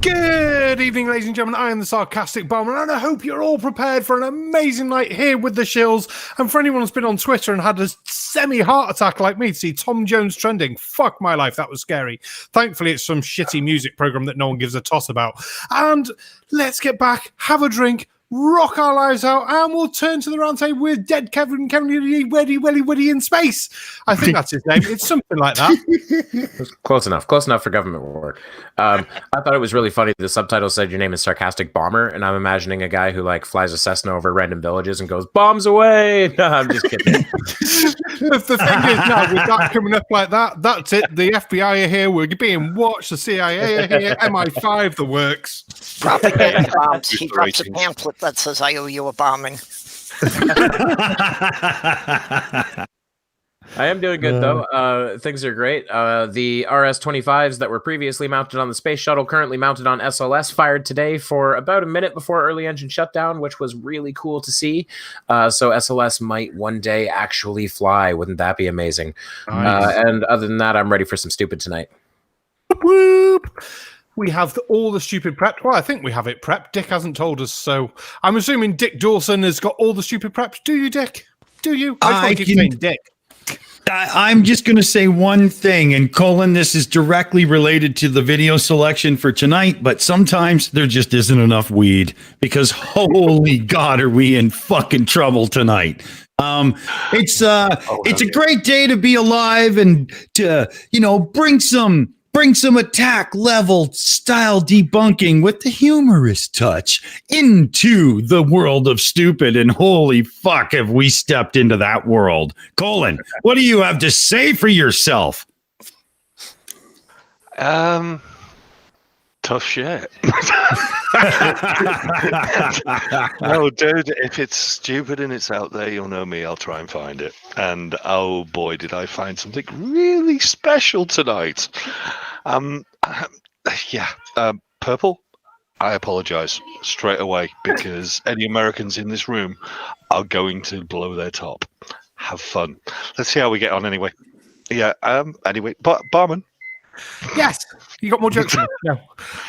Good evening, ladies and gentlemen. I am the Sarcastic Barman, and I hope you're all prepared for an amazing night here with the Shills. And for anyone who's been on Twitter and had a semi-heart attack like me to see Tom Jones trending, fuck my life, that was scary. Thankfully, it's some shitty music program that no one gives a toss about. And let's get back, have a drink, rock our lives out, and we'll turn to the round table with DeadKennedyInSpace. I think that's his name. It's something like that. Close enough for government work. I thought it was really funny. The subtitle said your name is Sarcastic Barmer, and I'm imagining a guy who like flies a Cessna over random villages and goes, bombs away. No, I'm just kidding. The thing is, now with that coming up like that, that's it. The FBI are here. We're being watched. The CIA are here. MI5, the works. Propaganda bombs. He drops a pamphlet that says, I owe you a bombing. I am doing good, though. Things are great. The RS-25s that were previously mounted on the space shuttle, currently mounted on SLS, fired today for about a minute before early engine shutdown, which was really cool to see. So SLS might one day actually fly. Wouldn't that be amazing? Nice. And other than that, I'm ready for some stupid tonight. Whoop. We have all the stupid prepped. Well, I think we have it prepped. Dick hasn't told us, so I'm assuming Dick Dawson has got all the stupid prepped. Do you, Dick? Do you? I keep saying Dick. I'm just going to say one thing, and Colin, this is directly related to the video selection for tonight, but sometimes there just isn't enough weed because holy God, are we in fucking trouble tonight. It's a great day to be alive and to, bring some attack level style debunking with the humorous touch into the world of stupid. And holy fuck, have we stepped into that world. Colin, what do you have to say for yourself? Tough shit. No, dude, if it's stupid and it's out there, you'll know me. I'll try and find it. And oh boy, did I find something really special tonight. Purple, I apologize straight away because any Americans in this room are going to blow their top. Have fun. Let's see how we get on anyway. Yeah, anyway, Barman. Yes, you got more jokes? No.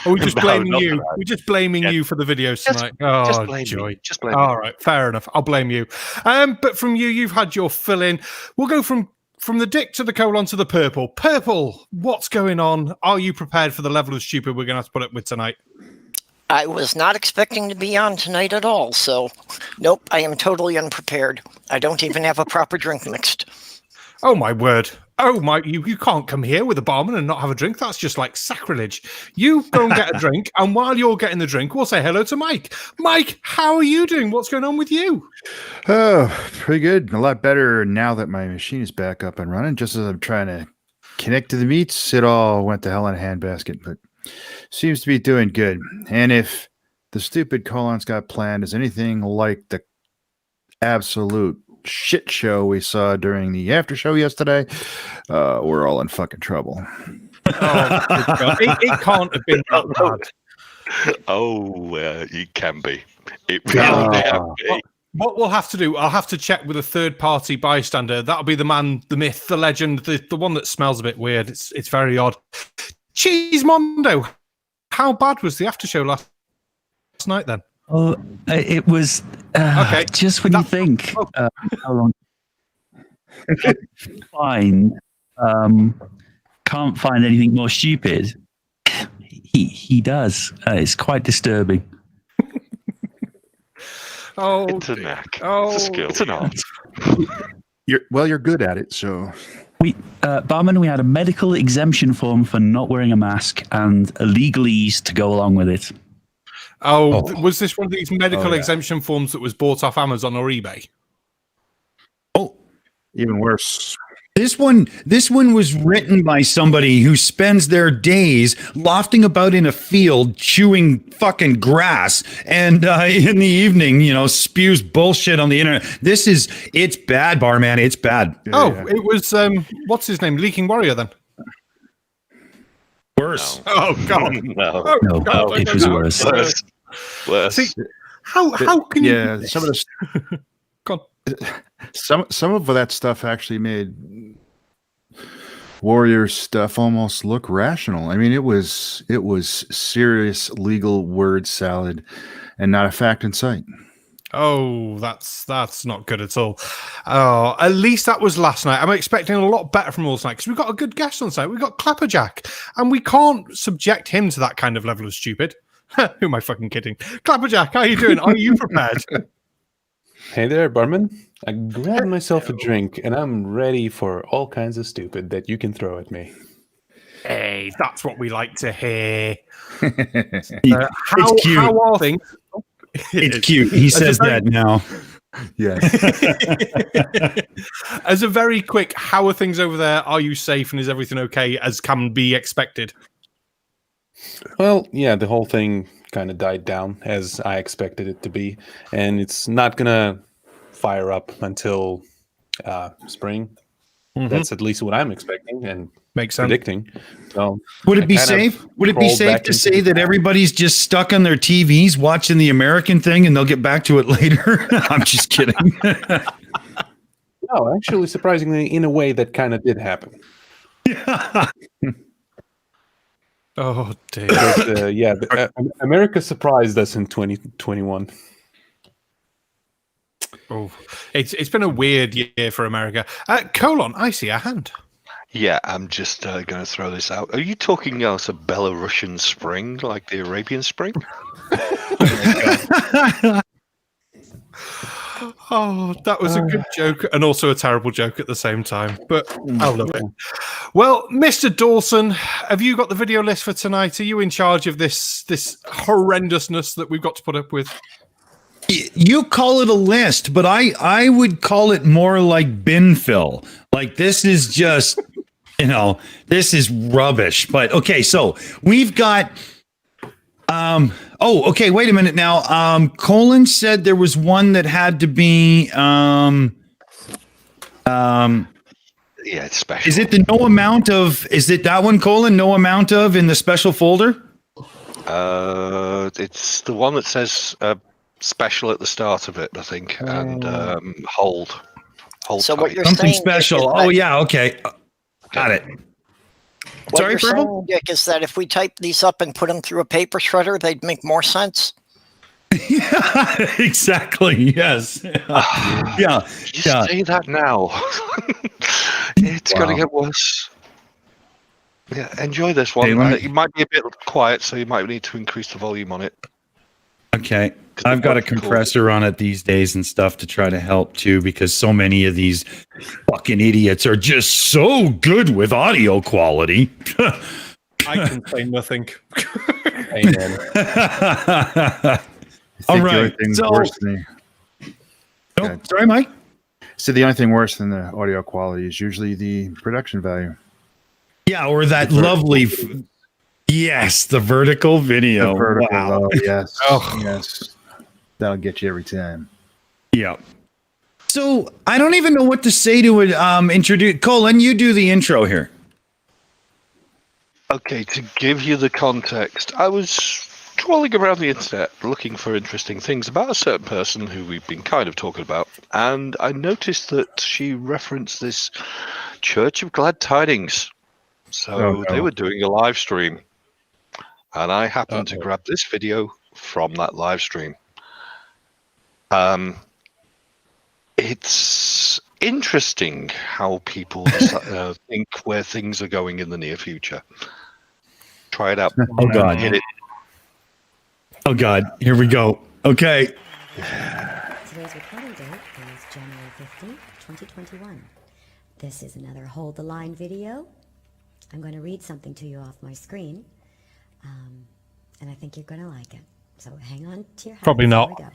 Are we just blaming you? We're just blaming you for the videos tonight. Just blame joy. Me. Just blame All right, fair enough. I'll blame you. But from you've had your fill in. We'll go from the Dick to the colon to the purple. Purple, what's going on? Are you prepared for the level of stupid we're going to have to put up with tonight? I was not expecting to be on tonight at all, so nope, I am totally unprepared. I don't even have a proper drink mixed. Oh, my word. Oh, my, you can't come here with a barman and not have a drink. That's just like sacrilege. You go and get a drink, and while you're getting the drink, we'll say hello to Mike. Mike, how are you doing? What's going on with you? Oh, pretty good. A lot better now that my machine is back up and running. Just as I'm trying to connect to the meats, it all went to hell in a handbasket, but seems to be doing good. And if the stupid colon's got planned is anything like the absolute shit show we saw during the after show yesterday, we're all in fucking trouble. It can't have been that bad. Oh, it can be. It really can be. What we'll have to do, I'll have to check with a third-party bystander. That'll be the man, the myth, the legend, the one that smells a bit weird. It's very odd. Cheesemondo, how bad was the after show last night then? Oh, it was okay. Just when you think how long can't find anything more stupid, he does. It's quite disturbing. It's a knack. It's a skill. It's an art. You're good at it, so. Barman, we had a medical exemption form for not wearing a mask and a legalese to go along with it. Oh, was this one of these medical exemption forms that was bought off Amazon or eBay? Oh, even worse. This one was written by somebody who spends their days lofting about in a field chewing fucking grass and in the evening, spews bullshit on the internet. It's bad, Barman. It's bad. It was, what's his name? Leaking Warrior then? Worse. No. Oh, God. No, it was worse. Worse. See, how can you... Yeah, some of the... Some of that stuff actually made Warrior stuff almost look rational. I mean, it was serious legal word salad and not a fact in sight. Oh, that's not good at all. Oh, at least that was last night. I'm expecting a lot better from us tonight because we've got a good guest on site. We've got Clapperjack, and we can't subject him to that kind of level of stupid. Who am I fucking kidding? Clapperjack, how are you doing? Are you prepared? Hey there, barman. I grabbed myself a drink, and I'm ready for all kinds of stupid that you can throw at me. Hey, that's what we like to hear. It's cute. How are things? It's cute. He says that now. Yes. As a very quick, how are things over there? Are you safe and is everything okay as can be expected? Well, yeah, the whole thing kind of died down as I expected it to be, and it's not gonna fire up until spring. Mm-hmm. That's at least what I'm expecting and Makes sense. predicting. So, Would I it be kind of safe? Would it be crawled safe back to into say the- that everybody's just stuck on their TVs watching the American thing and they'll get back to it later? I'm just kidding. No, actually, surprisingly, in a way, that kind of did happen. Oh dear. But, America surprised us in 2021. Oh, it's been a weird year for America. Colon, I see a hand. Yeah, I'm just going to throw this out. Are you talking else a Belarusian spring, like the Arabian Spring? Oh, that was a good joke and also a terrible joke at the same time, but I love it. Well, Mr. Dawson, have you got the video list for tonight? Are you in charge of this horrendousness that we've got to put up with? You call it a list, but I would call it more like bin fill. Like this is just, this is rubbish. But okay, so we've got. Okay. Wait a minute now. Colin said there was one that had to be. Yeah, it's special. Is it the no amount of? Is it that one, Colin? No amount of in the special folder? It's the one that says special at the start of it, I think, and hold. So what tight. you're Something saying, special. Dick, is Oh that- yeah. Okay. Got it. What Sorry, you're Purple? saying, Dick, is that if we type these up and put them through a paper shredder, they'd make more sense? Yeah, exactly. Yes. Yeah. You Yeah. say that now. It's going to get worse. Yeah, enjoy this one. Hey, let me- You might be a bit quiet, so you might need to increase the volume on it. Okay. I've got a compressor on it these days and stuff to try to help too, because so many of these fucking idiots are just so good with audio quality. I can say nothing. Amen. All The right. only thing So, worse than sorry, Mike. so the only thing worse than the audio quality is usually the production value. Yeah, or that lovely. Yes, the vertical video. The vertical, Wow. oh, yes. Oh. Yes. That'll get you every time. Yeah. So I don't even know what to say to it. Introduce Colin. You do the intro here. Okay, to give you the context, I was trawling around the internet looking for interesting things about a certain person who we've been kind of talking about, and I noticed that she referenced this Church of Glad Tidings. So they were doing a live stream, and I happened to grab this video from that live stream. It's interesting how people think where things are going in the near future. Try it out. Oh God. Hit it. Oh God. Here we go. Okay. Today's recording date is January 15th, 2021. This is another Hold the Line video. I'm going to read something to you off my screen, and I think you're going to like it. So hang on to your hats. Probably not. Here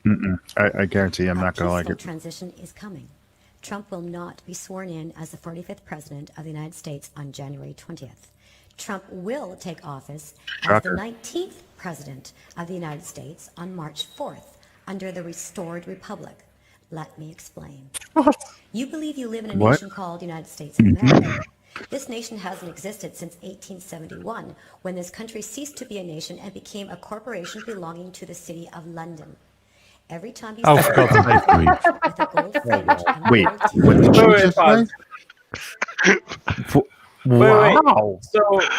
we go. I guarantee I'm not going to like peaceful it. transition is coming. Trump will not be sworn in as the 45th president of the United States on January 20th. Trump will take office as the 19th president of the United States on March 4th under the restored republic. Let me explain. You believe you live in a What? nation called United States of America. This nation hasn't existed since 1871, when this country ceased to be a nation and became a corporation belonging to the city of London. Every time you Oh, see for God's sake. with a gold fringe and Wait, gold teeth, what did you Wait, just pause. say? Wow.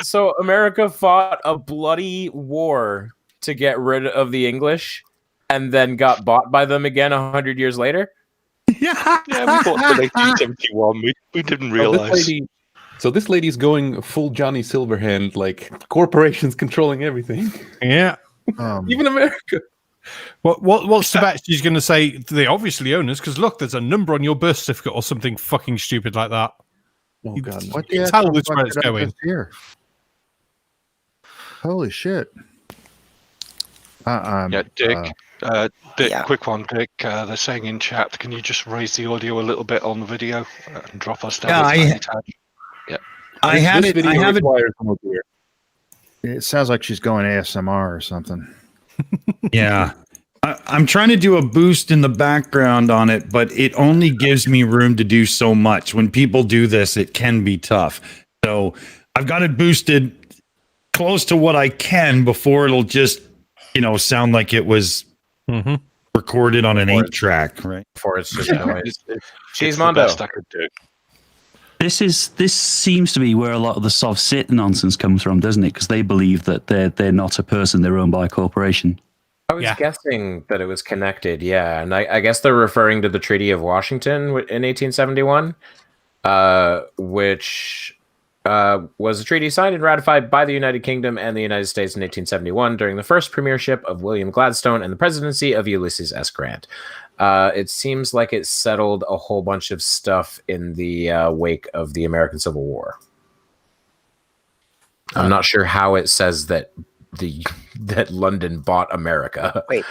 So America fought a bloody war to get rid of the English, and then got bought by them again 100 years later. Yeah, we bought them in 1871. We didn't realize. So this lady's going full Johnny Silverhand, like corporations controlling everything. Yeah. Even America. What's the bet she's going to say? They obviously own us because look, there's a number on your birth certificate or something fucking stupid like that. Oh God! What You the tell actual this fuck where it's did I going. just hear? Holy shit! Yeah, Dick. Dick, Yeah. quick one, Dick. They're saying in chat, can you just raise the audio a little bit on the video and drop us down? Yeah, a tiny tad? I have it. I have it. It sounds like she's going ASMR or something. Yeah. I'm trying to do a boost in the background on it, but it only gives me room to do so much. When people do this, it can be tough. So I've got it boosted close to what I can before it'll just, sound like it was recorded on an 8-track, right? Before it's just It's the Cheesemondo. best I could do. This seems to be where a lot of the soft sit nonsense comes from, doesn't it? Because they believe that they're not a person; they're owned by a corporation. I was guessing that it was connected, yeah. And I guess they're referring to the Treaty of Washington in 1871, which was a treaty signed and ratified by the United Kingdom and the United States in 1871 during the first premiership of William Gladstone and the presidency of Ulysses S. Grant. It seems like it settled a whole bunch of stuff in the wake of the American Civil War. I'm not sure how it says that London bought America. Wait.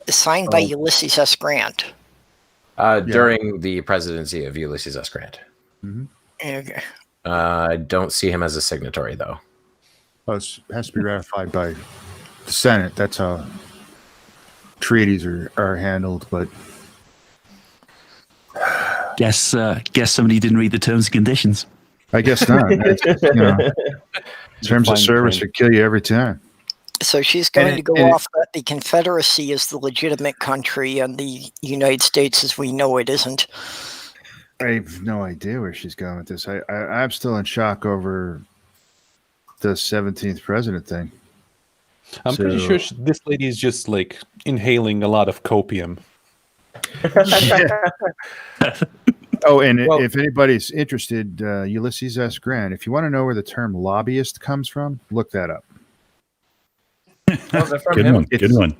Signed by Ulysses S. Grant. During the presidency of Ulysses S. Grant. Mm-hmm. Okay. I don't see him as a signatory, though. Well, it has to be ratified by the Senate. That's how treaties are handled. But Guess somebody didn't read the terms and conditions. I guess not. Terms of service would kill you every time. So she's going to go off that the Confederacy is the legitimate country and the United States as we know it isn't. I have no idea where she's going with this. I'm still in shock over the 17th president thing. I'm pretty sure this lady is just like inhaling a lot of copium. Oh, and if anybody's interested, Ulysses S. Grant, if you want to know where the term lobbyist comes from, look that up. Good one. Good one.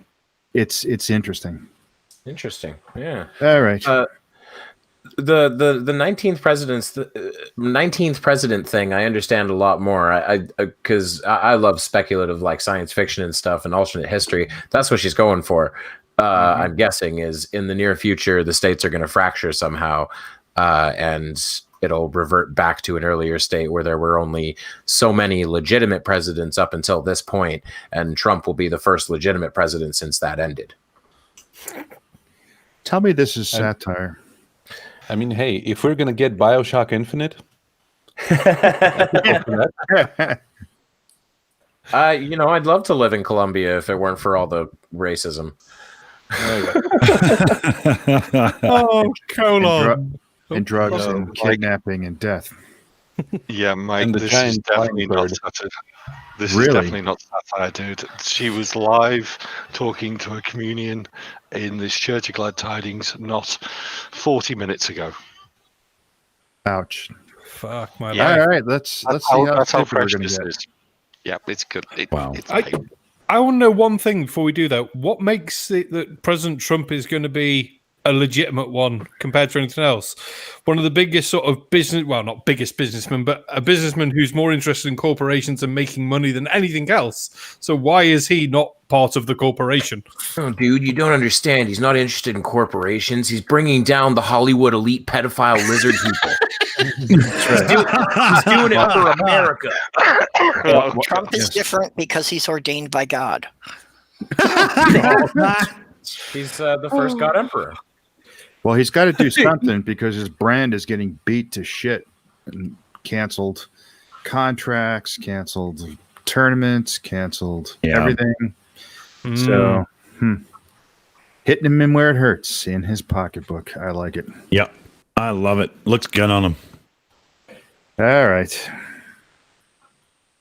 It's interesting. Interesting. Yeah. All right. The 19th president thing I understand a lot more. Because I love speculative like science fiction and stuff and alternate history. That's what she's going for. I'm guessing is in the near future the states are going to fracture somehow, and it'll revert back to an earlier state where there were only so many legitimate presidents up until this point, and Trump will be the first legitimate president since that ended. Tell me this is satire. I mean, hey, if we're gonna get BioShock Infinite, I'd love to live in Colombia if it weren't for all the racism. Oh, colon. And drugs and kidnapping and death. Yeah, Mike, this is definitely not satire. This is definitely not satire, dude. She was live talking to a communion in this Church of Glad Tidings not 40 minutes ago. Ouch. Fuck my Yeah. life. All right, let's see how fresh we're gonna this get. is. Yeah, it's good. Wow. I want to know one thing before we do that. What makes it that President Trump is going to be a legitimate one compared to anything else? One of the biggest sort of business, well, not biggest businessman, but a businessman who's more interested in corporations and making money than anything else. So why is he not part of the corporation? Oh, dude, you don't understand. He's not interested in corporations. He's bringing down the Hollywood elite pedophile lizard people. He's doing it for America. Trump is different because he's ordained by God. He's the first God emperor. Well, he's got to do something because his brand is getting beat to shit and canceled contracts, canceled tournaments, canceled everything. So hitting him in where it hurts, in his pocketbook. I like it. Yep. I love it. Looks good on him. All right.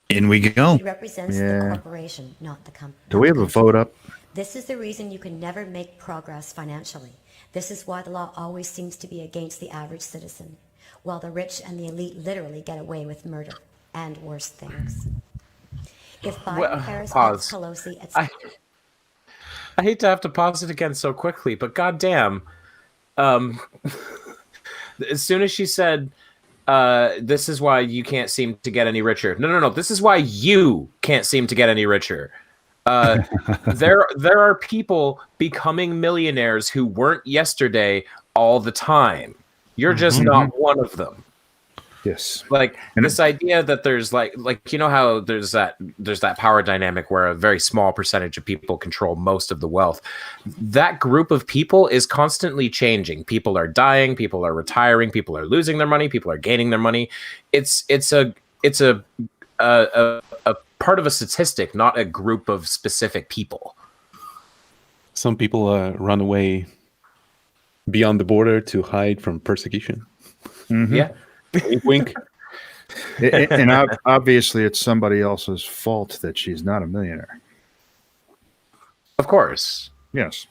In we go. It represents the corporation, not the company. Do we have a vote up? This is the reason you can never make progress financially. This is why the law always seems to be against the average citizen, while the rich and the elite literally get away with murder and worse things. If Biden, Harris, pause. Pelosi, etc. I hate to have to pause it again so quickly, but goddamn, as soon as she said, "This is why you can't seem to get any richer." No. This is why you can't seem to get any richer. There are people becoming millionaires who weren't yesterday all the time. You're just not one of them. Yes. Like this idea that there's like you know how there's that power dynamic where a very small percentage of people control most of the wealth. That group of people is constantly changing. People are dying, people are retiring, people are losing their money, people are gaining their money. It's a part of a statistic, not a group of specific people. Some people run away beyond the border to hide from persecution. Yeah. Wink. And obviously, it's somebody else's fault that she's not a millionaire. Of course. Yes.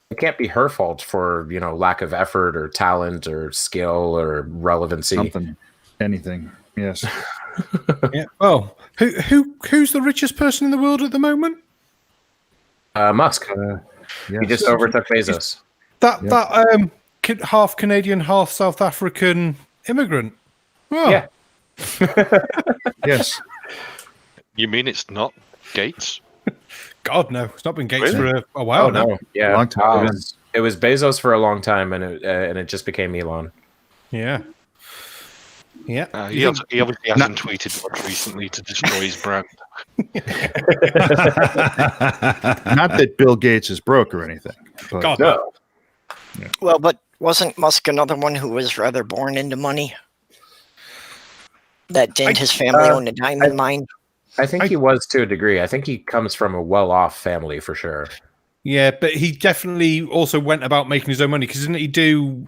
It can't be her fault for, lack of effort or talent or skill or relevancy. Something. Anything. Yes. Yeah. Well, who's the richest person in the world at the moment? Musk. Yes. He just overtook Bezos. That half Canadian, half South African immigrant. Oh. Yeah. Yes. You mean it's not Gates? God, no. It's not been Gates Really? for a while now. No. Yeah. Long time. It was Bezos for a long time, and it just became Elon. Yeah. Yeah. He obviously hasn't tweeted much recently to destroy his brand. Not that Bill Gates is broke or anything. But God, No. Well, but wasn't Musk another one who was rather born into money? That didn't his family own a diamond mine? I think he was to a degree. I think he comes from a well-off family for sure. Yeah, but he definitely also went about making his own money because didn't he do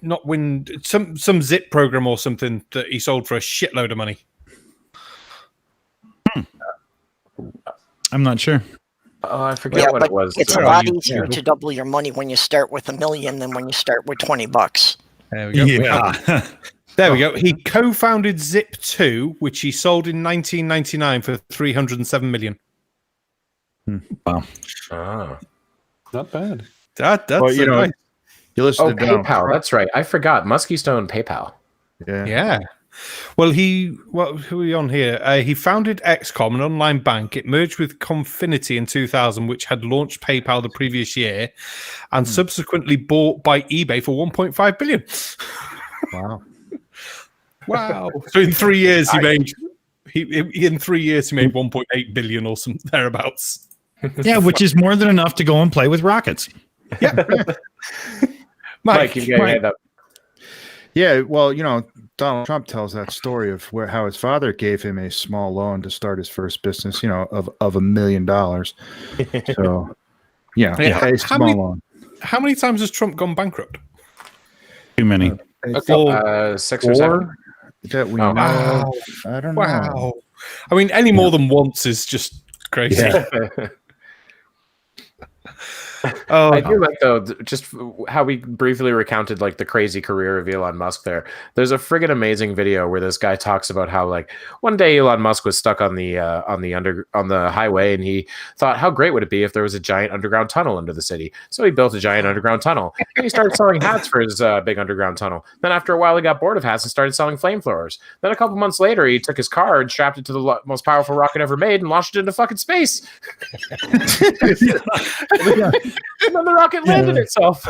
not win some zip program or something that he sold for a shitload of money? I'm not sure. Oh, I forget what it was. It's a lot easier to double your money when you start with $1 million than when you start with $20. There we go. Yeah. There we go. He co-founded Zip2, which he sold in 1999 for $307 million. Wow. Oh, Not bad. That's well, you listen to Donald PayPal. Trump. That's right. I forgot. Muskie Stone PayPal. Yeah. Well, who are we on here? He founded XCOM, an online bank. It merged with Confinity in 2000, which had launched PayPal the previous year, and subsequently bought by eBay for $1.5 billion. Wow. Wow! So in 3 years, he made 1.8 billion or something thereabouts. Yeah, which is more than enough to go and play with rockets. Yeah. Mike, you've got your hand up. Yeah, well, Donald Trump tells that story of how his father gave him a small loan to start his first business, of $1 million. So, a small loan. How many times has Trump gone bankrupt? Too many. 6 or 7. That we Oh. know. Wow. I don't know. Wow. I mean, any more than once is just crazy. Yeah. I do like though just how we briefly recounted like the crazy career of Elon Musk there. There's a friggin' amazing video where this guy talks about how like one day Elon Musk was stuck on the highway and he thought how great would it be if there was a giant underground tunnel under the city. So he built a giant underground tunnel and he started selling hats for his big underground tunnel. Then after a while he got bored of hats and started selling flamethrowers. Then a couple months later he took his car and strapped it to the most powerful rocket ever made and launched it into fucking space. And then the rocket landed itself.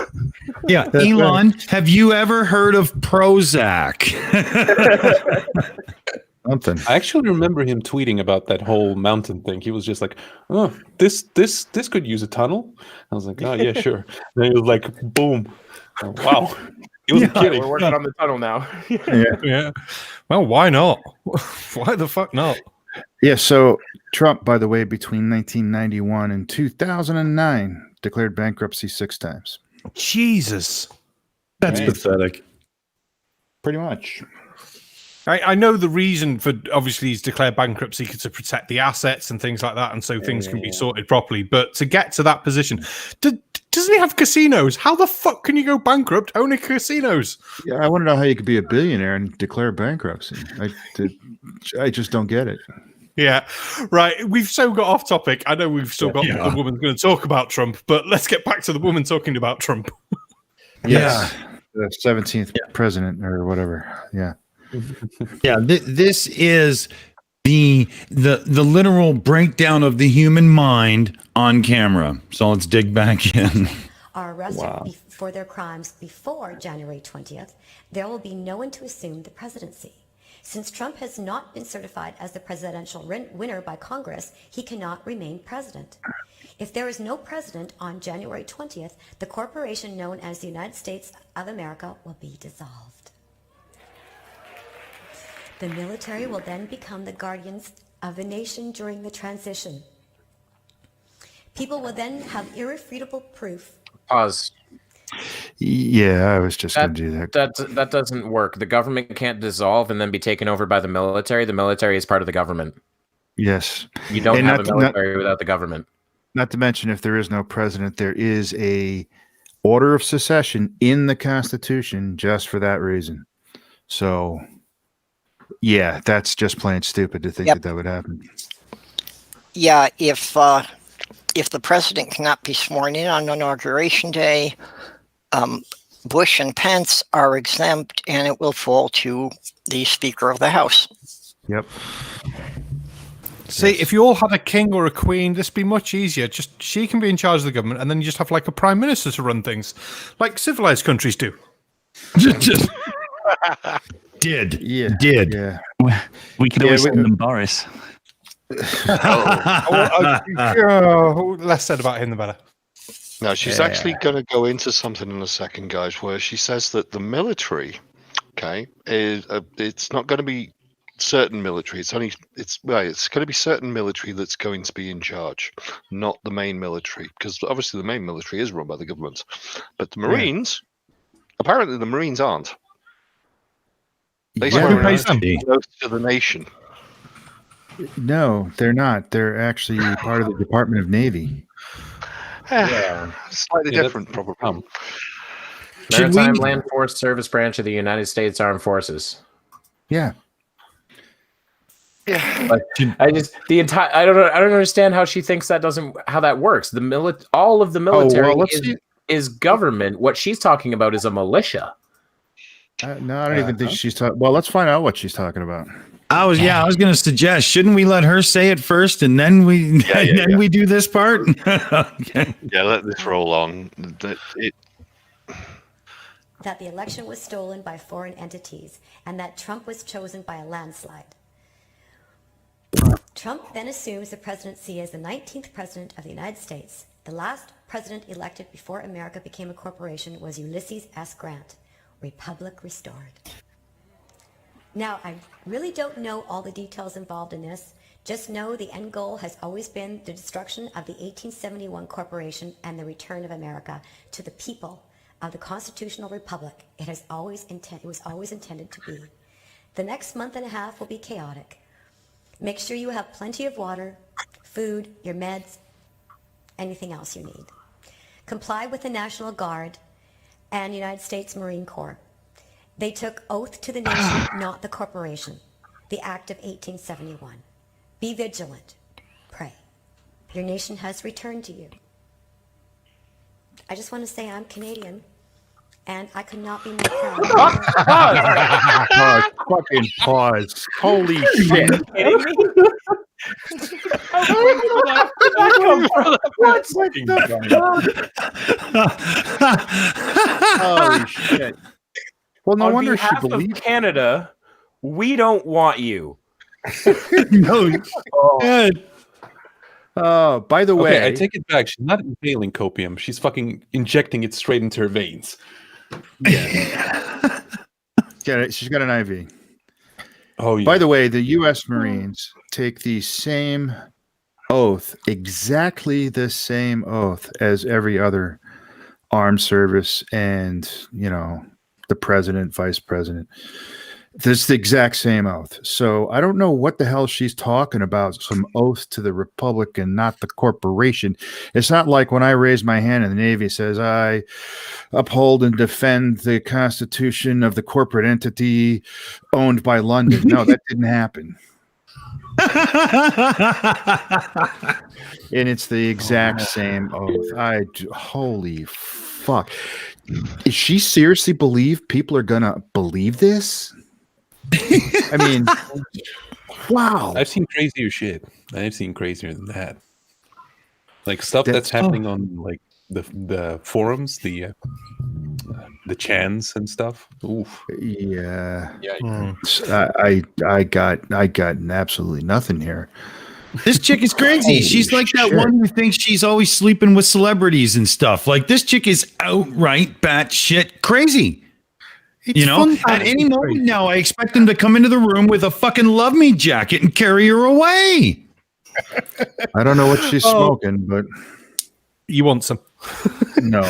Yeah. Elon, have you ever heard of Prozac? Something. I actually remember him tweeting about that whole mountain thing. He was just like, "Oh, this could use a tunnel." I was like, "Oh yeah, sure." And it was like, boom! Oh, wow, he wasn't kidding. We're working on the tunnel now. Yeah. Well, why not? Why the fuck not? Yeah, so Trump, by the way, between 1991 and 2009, declared bankruptcy 6 times. Jesus. That's pathetic. Pretty much. I know the reason for obviously he's declared bankruptcy to protect the assets and things like that, and so things can be sorted properly. But to get to that position, doesn't he have casinos? How the fuck can you go bankrupt owning casinos? Yeah, I want to know how you could be a billionaire and declare bankruptcy. I just don't get it. Yeah, right. We've so got off topic. I know we've still got the woman going to talk about Trump, but let's get back to the woman talking about Trump. Yes, the 17th president or whatever. Yeah. Yeah, this is the literal breakdown of the human mind on camera. So let's dig back in. Are arrested for their crimes before January 20th, there will be no one to assume the presidency. Since Trump has not been certified as the presidential winner by Congress, he cannot remain president. If there is no president on January 20th, the corporation known as the United States of America will be dissolved. The military will then become the guardians of the nation during the transition. People will then have irrefutable proof. Pause. Yeah, I was just going to do that. That doesn't work. The government can't dissolve and then be taken over by the military. The military is part of the government. Yes. You don't have a military without the government. Not to mention, if there is no president, there is a order of secession in the Constitution just for that reason. So, yeah, that's just plain stupid to think that would happen. Yeah, if the president cannot be sworn in on Inauguration Day, Bush and Pence are exempt, and it will fall to the Speaker of the House. Yep. See, if you all had a king or a queen, this would be much easier. Just she can be in charge of the government, and then you just have like a prime minister to run things, like civilized countries do. Did. Yeah. We could always send them Boris. Less said about him, the better. No, she's actually going to go into something in a second, guys, where she says that the military, is it's not going to be certain military. It's going to be certain military that's going to be in charge, not the main military, because obviously the main military is run by the government, but the Marines, apparently the Marines aren't. They who pays them? Close to the nation. No, they're not. They're actually part of the Department of Navy. Slightly different, probably. Maritime Land Force Service Branch of the United States Armed Forces. Yeah. Like, I don't understand how she thinks how that works. All of the military is government. What she's talking about is a militia. No, I don't even think she's talking. Well, let's find out what she's talking about. I was going to suggest, shouldn't we let her say it first and then we we do this part? Okay. Yeah, let this roll on. That the election was stolen by foreign entities and that Trump was chosen by a landslide. Trump then assumes the presidency as the 19th president of the United States. The last president elected before America became a corporation was Ulysses S. Grant. Republic restored. Now, I really don't know all the details involved in this. Just know the end goal has always been the destruction of the 1871 corporation and the return of America to the people of the constitutional republic it was always intended to be. The next month and a half will be chaotic. Make sure you have plenty of water, food, your meds, anything else you need. Comply with the National Guard and United States Marine Corps. They took oath to the nation, not the corporation. The Act of 1871. Be vigilant. Pray. Your nation has returned to you. I just want to say I'm Canadian, and I could not be more proud. Fucking pause. Holy shit. Holy shit. Well, no wonder she believes Canada. We don't want you. No. By the way, I take it back. She's not inhaling copium. She's fucking injecting it straight into her veins. Yeah. She's got an IV. Oh, yeah. By the way, the U.S. Marines take the same oath, exactly the same oath as every other armed service and, the president, vice president. This is the exact same oath. So I don't know what the hell she's talking about. Some oath to the republic and not the corporation. It's not like when I raise my hand and the Navy says I uphold and defend the Constitution of the corporate entity owned by London. No, that didn't happen. And it's the exact same oath. Holy fuck. Is she seriously believe people are gonna believe this? I mean, wow. I've seen crazier shit. I've seen crazier than that. Like stuff that's happening on like the forums, the chants and stuff. Oof. Yeah. I got absolutely nothing here. This chick is crazy. She's like that one who thinks she's always sleeping with celebrities and stuff. Like this chick is outright batshit crazy. It's at any moment now, I expect him to come into the room with a fucking love me jacket and carry her away. I don't know what she's smoking, but you want some? No,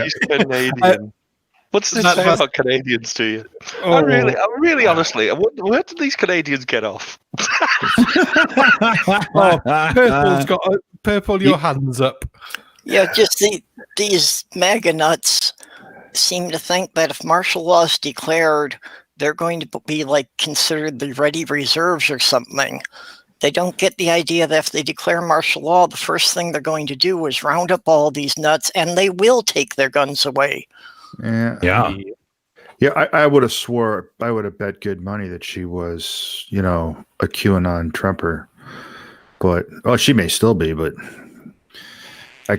she's Canadian. What's this say about Canadians to you? I really, honestly, where did these Canadians get off? Purple's got purple. Your hands up. Yeah, just these MAGA nuts seem to think that if martial law is declared, they're going to be like considered the ready reserves or something. They don't get the idea that if they declare martial law, the first thing they're going to do is round up all these nuts, and they will take their guns away. Yeah. I would have swore, I would have bet good money that she was, a QAnon Trumper. But she may still be, but I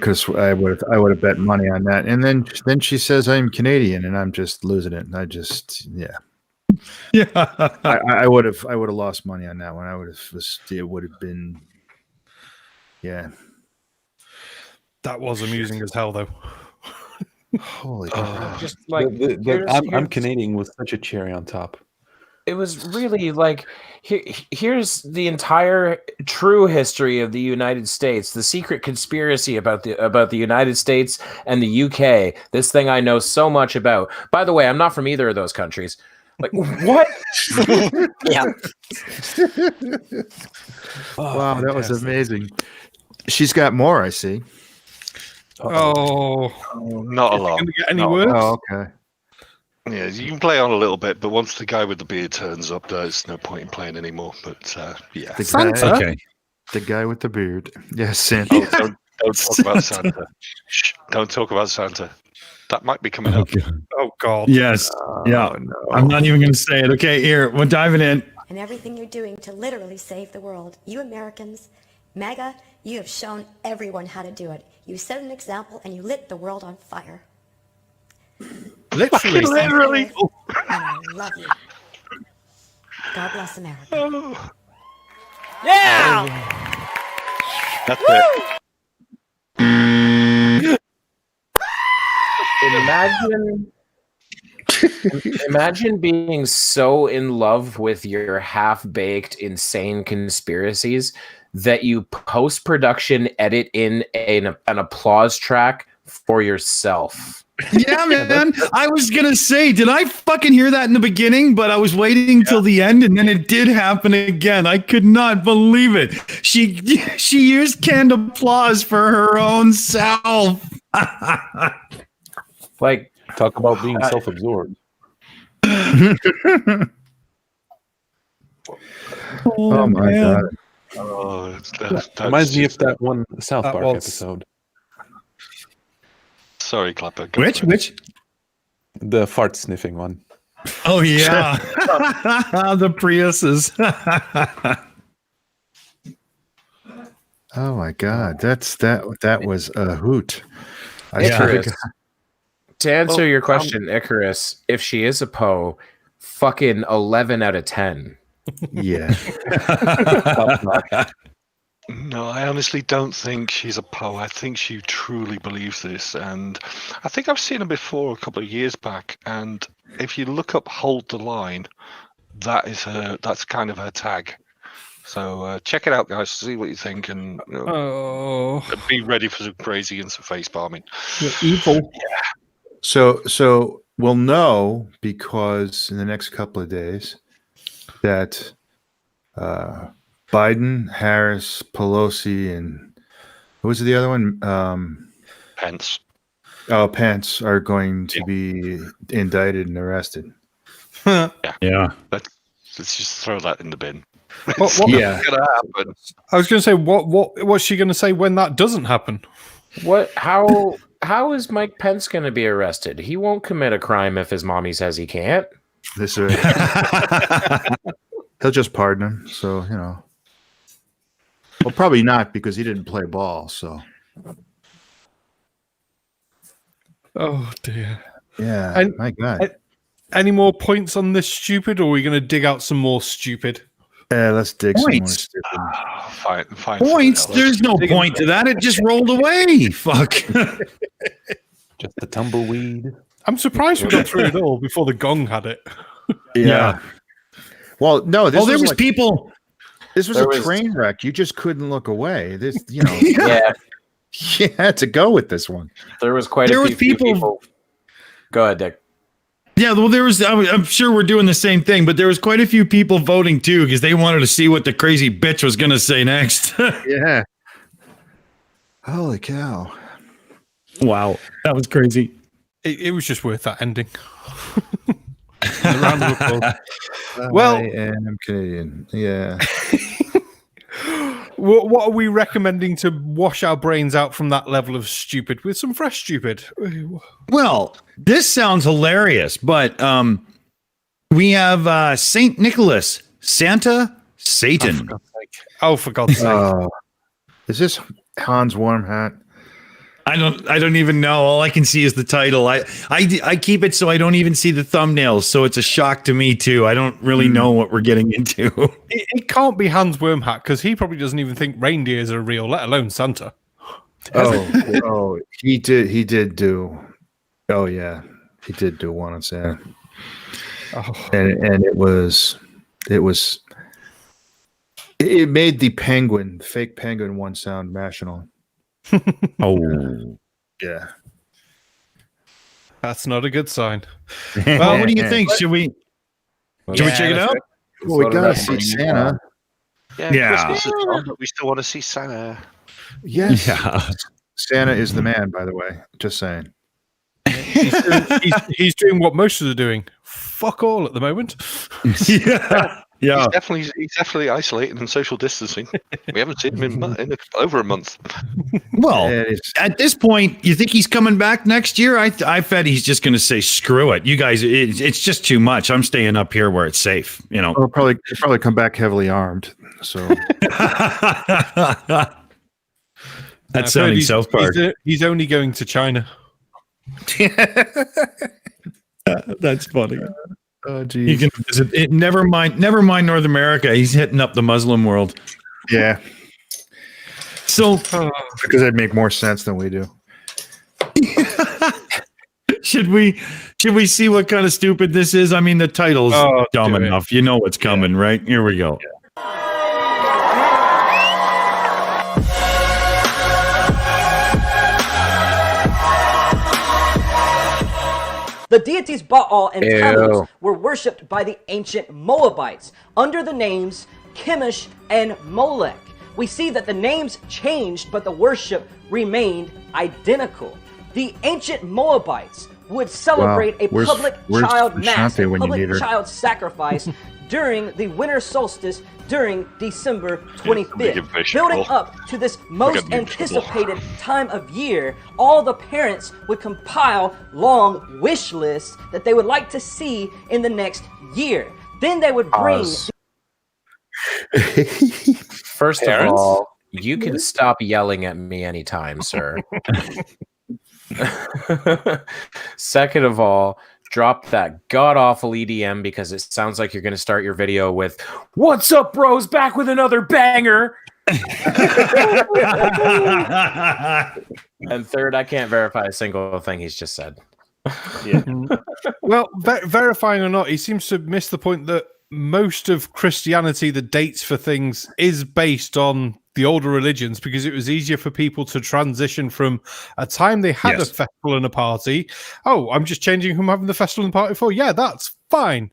would have bet money on that. And then she says I'm Canadian, and I'm just losing it. And I just I would have lost money on that one. It would have been That was amusing as hell, though. Holy God. Just like I'm Canadian with such a cherry on top. It was really like here's the entire true history of the United States, the secret conspiracy about the United States and the UK. This thing I know so much about. By the way, I'm not from either of those countries. Like what? Yeah. Wow, that was amazing. She's got more, I see. Not a lot. Can we get any words? Oh, okay. Yeah, you can play on a little bit, but once the guy with the beard turns up, there's no point in playing anymore. But yeah, The guy with the beard. Yes, Santa. Don't talk about Santa. Shh, don't talk about Santa. That might be coming up. Oh God. Yes. No. I'm not even going to say it. Okay, here we're diving in. And everything you're doing to literally save the world. You Americans, MAGA, you have shown everyone how to do it. You set an example and you lit the world on fire. Literally. And I love you. God bless America. Yeah! That's it. Imagine being so in love with your half-baked, insane conspiracies that you post-production edit in an applause track for yourself. Yeah, man. I was going to say, did I fucking hear that in the beginning? But I was waiting till the end, and then it did happen again. I could not believe it. She used canned applause for her own self. Like, talk about being self-absorbed. Oh my God. Oh, that reminds me of that one South Park episode. Sorry, Clapper. Which? The fart sniffing one. Oh yeah, the Priuses. Oh my God, that was a hoot. Icarus. To answer your question, Icarus, if she is a Poe, fucking 11 out of 10. Yeah. No, I honestly don't think she's a Poe. I think she truly believes this, and I think I've seen her before a couple of years back. And if you look up "Hold the Line," that is her. That's kind of her tag. So check it out, guys. See what you think, and be ready for some crazy and some face palming. You're evil. So we'll know because in the next couple of days that Biden, Harris, Pelosi, and what was the other one? Pence. Oh, Pence are going to be indicted and arrested. Yeah. Let's just throw that in the bin. What- Yeah. It's gonna happen. I was going to say, what's she going to say when that doesn't happen? How is Mike Pence going to be arrested? He won't commit a crime if his mommy says he can't. This he'll just pardon him. So well, probably not because he didn't play ball. So Oh dear. yeah, And- my God. Any more points on this stupid, or are we going to dig out some more stupid? Let's dig some more Points. stupid. Fine. Points. There's no point to that. It just rolled away. Fuck. Just the tumbleweed. I'm surprised we got through it all before the gong had it. Yeah. Well, no. This There was like, people. This was there a was- train wreck. You just couldn't look away. This, Yeah, you had to go with this one. there was quite There a was few people- people. Go ahead, Dick. Yeah, well, there was. I'm sure we're doing the same thing, but there was quite a few people voting too because they wanted to see what the crazy bitch was going to say next. Yeah. Holy cow. Wow, that was crazy. It was just worth that ending. A round of applause. Well- I am Canadian. Yeah. What are we recommending to wash our brains out from that level of stupid with some fresh stupid? Well, this sounds hilarious, but we have Saint Nicholas, Santa, Satan. Oh, for God's sake. Is this Hans Warmhat? I don't even know. All I can see is the title. I keep it so I don't even see the thumbnails, so it's a shock to me too. I don't really know what we're getting into. It can't be Hans Wormhat because he probably doesn't even think reindeers are real, let alone Santa. Oh, he did do. Oh yeah, he did do one on Santa, and it made the fake penguin one sound national. Oh, Yeah. That's not a good sign. well, what do you think? Should we check it out? Well, we gotta see Santa. Yeah. Christmas is on, but we still want to see Santa. Yes. Yeah. Santa is the man, by the way. Just saying. He's doing what most of us are doing. Fuck all at the moment. Yeah. He's definitely isolating and social distancing. We haven't seen him in over a month. Well, Yeah, it's- at this point, you think he's coming back next year? I bet he's just going to say, "Screw it, you guys! It's just too much. I'm staying up here where it's safe." He'll probably come back heavily armed. So That's sounding South Park. He's only going to China. That's funny. oh You geez. can visit it. Never mind North America. He's hitting up the Muslim world. Yeah. So Because that'd make more sense than we do. should we see what kind of stupid this is? I mean, the title's dumb do it. enough. You know what's coming, right? Here we go. The deities Baal and Ew. Tammuz were worshipped by the ancient Moabites under the names Chemosh and Molech. We see that the names changed, but the worship remained identical. The ancient Moabites would celebrate a Where's- public where's child mass, Vishanti a when you need public her? child sacrifice during the winter solstice during December 25th. Make it visual. Building up to this most beautiful. anticipated time of year, all the parents would compile long wish lists that they would like to see in the next year. Then they would bring First of Parents? all, you can stop yelling at me anytime, sir. Second of all, drop that god awful EDM because it sounds like you're going to start your video with "What's up, bros? Back with another banger." And third, I can't verify a single thing he's just said. Well, verifying or not, he seems to miss the point that most of Christianity, the dates for things, is based on the older religions because it was easier for people to transition from a time they had a festival and a party. Oh, I'm just changing who I'm having the festival and party for. Yeah, that's fine.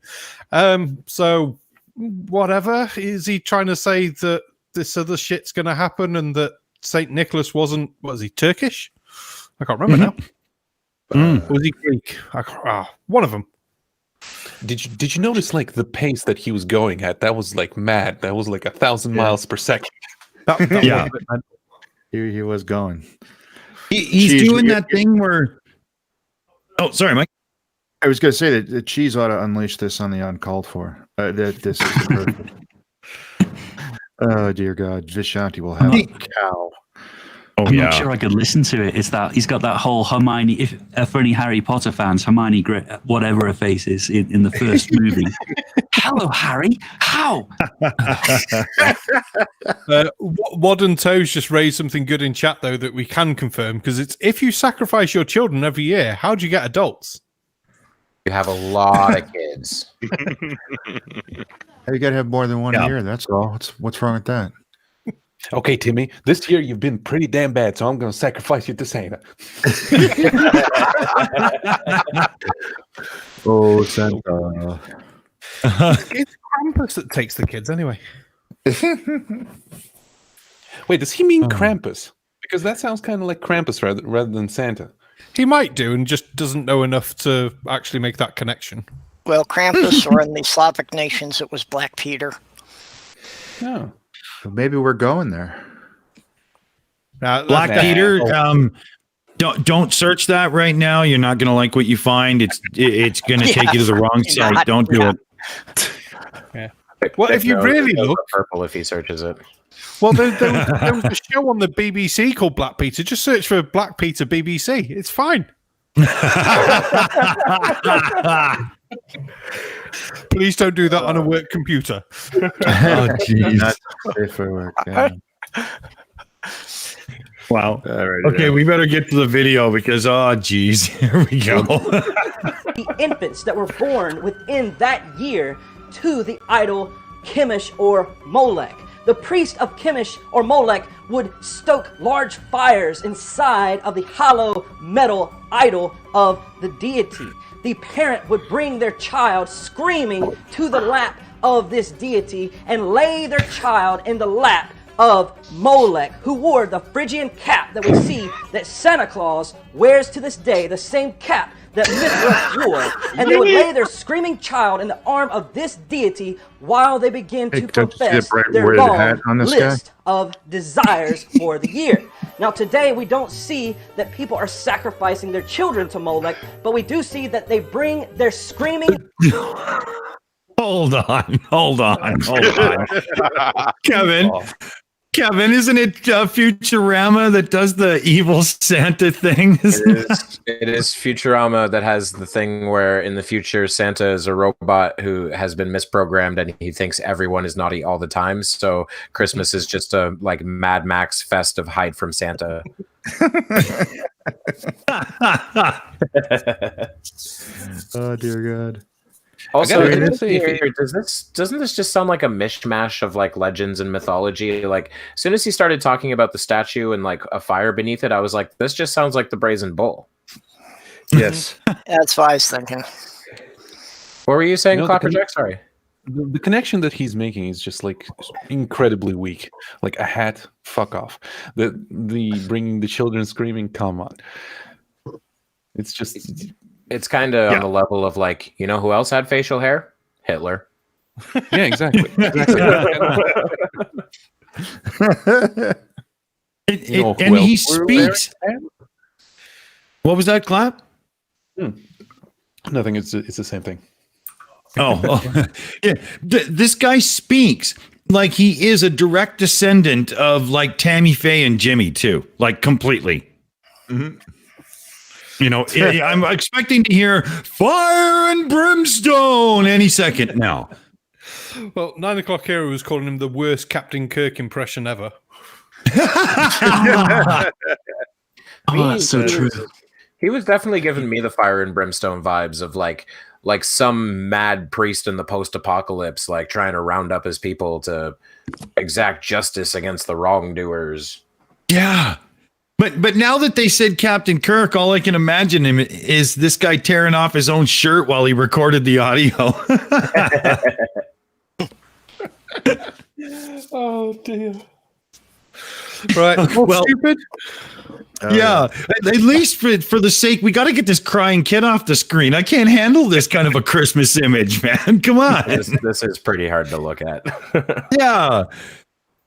So whatever. Is he trying to say that this other shit's going to happen and that St. Nicholas wasn't, was he Turkish? I can't remember now. Was he Greek? One of them. Did you notice like the pace that he was going at? That was like mad. That was like 1,000 miles per second. Yeah, he was going. He's doing that thing where. Oh, sorry, Mike. I was going to say that the Cheese ought to unleash this on the uncalled for. That this is perfect. Oh dear God, Vishanti will have a cow. I'm not sure I could listen to it. It's that he's got that whole Hermione. If for any Harry Potter fans, Hermione, whatever her face is in the first movie. Hello, Harry. How? Wad and Toes just raised something good in chat though that we can confirm because it's if you sacrifice your children every year, how do you get adults? You have a lot of kids. You got to have more than one a year. That's all. What's wrong with that? Okay, Timmy, this year you've been pretty damn bad, so I'm going to sacrifice you to Santa. Oh, Santa. It's Krampus that takes the kids anyway. Wait, does he mean Krampus? Because that sounds kind of like Krampus rather than Santa. He might do and just doesn't know enough to actually make that connection. Well, Krampus, or in the Slavic nations, it was Black Peter. Oh. Well, maybe we're going there. Black Peter, don't search that right now. You're not going to like what you find. It's going to take you to the wrong site. Don't do it. Yeah. Well, if you really look, purple if he searches it. Well, there was a show on the BBC called Black Peter. Just search for Black Peter BBC. It's fine. Please don't do that on a work computer. Oh, jeez. Safe for work. Yeah. Wow. Okay, we better get to the video because, oh, geez, here we go. The infants that were born within that year to the idol Chemesh or Molech. The priest of Chemesh or Molech would stoke large fires inside of the hollow metal idol of the deity. The parent would bring their child screaming to the lap of this deity and lay their child in the lap of Molech, who wore the Phrygian cap that we see that Santa Claus wears to this day, the same cap that Mithras wore. And they would lay their screaming child in the arm of this deity while they begin to profess their long list of desires for the year. Now today we don't see that people are sacrificing their children to Molech, but we do see that they bring their screaming... Hold on. Kevin, isn't it Futurama that does the evil Santa thing? It is Futurama that has the thing where in the future Santa is a robot who has been misprogrammed and he thinks everyone is naughty all the time. So Christmas is just a like Mad Max fest of hide from Santa. Oh dear God. Also, doesn't this just sound like a mishmash of like legends and mythology? Like, as soon as he started talking about the statue and like a fire beneath it, I was like, this just sounds like the Brazen Bull. Yes. That's what I was thinking. What were you saying, Clapperjack? Sorry. The connection that he's making is just like incredibly weak. Like a hat, fuck off. The bringing the children screaming, come on. It's just... It's kind of on the level of like, you know who else had facial hair? Hitler. Yeah, exactly. And he speaks. What was that, Clap? Nothing. It's the same thing. Oh. Yeah. This guy speaks like he is a direct descendant of like Tammy Faye and Jimmy too, like completely. Mm-hmm. You know, I'm expecting to hear fire and brimstone any second now. Well, 9 o'clock hero was calling him the worst Captain Kirk impression ever. That's so true. He was definitely giving me the fire and brimstone vibes of like like some mad priest in the post-apocalypse, like trying to round up his people to exact justice against the wrongdoers. Yeah. But now that they said Captain Kirk, all I can imagine him is this guy tearing off his own shirt while he recorded the audio. Oh dear. Right. Well, Stupid. Yeah, at least for the sake, we got to get this crying kid off the screen. I can't handle this kind of a Christmas image, man. Come on. This is pretty hard to look at. Yeah.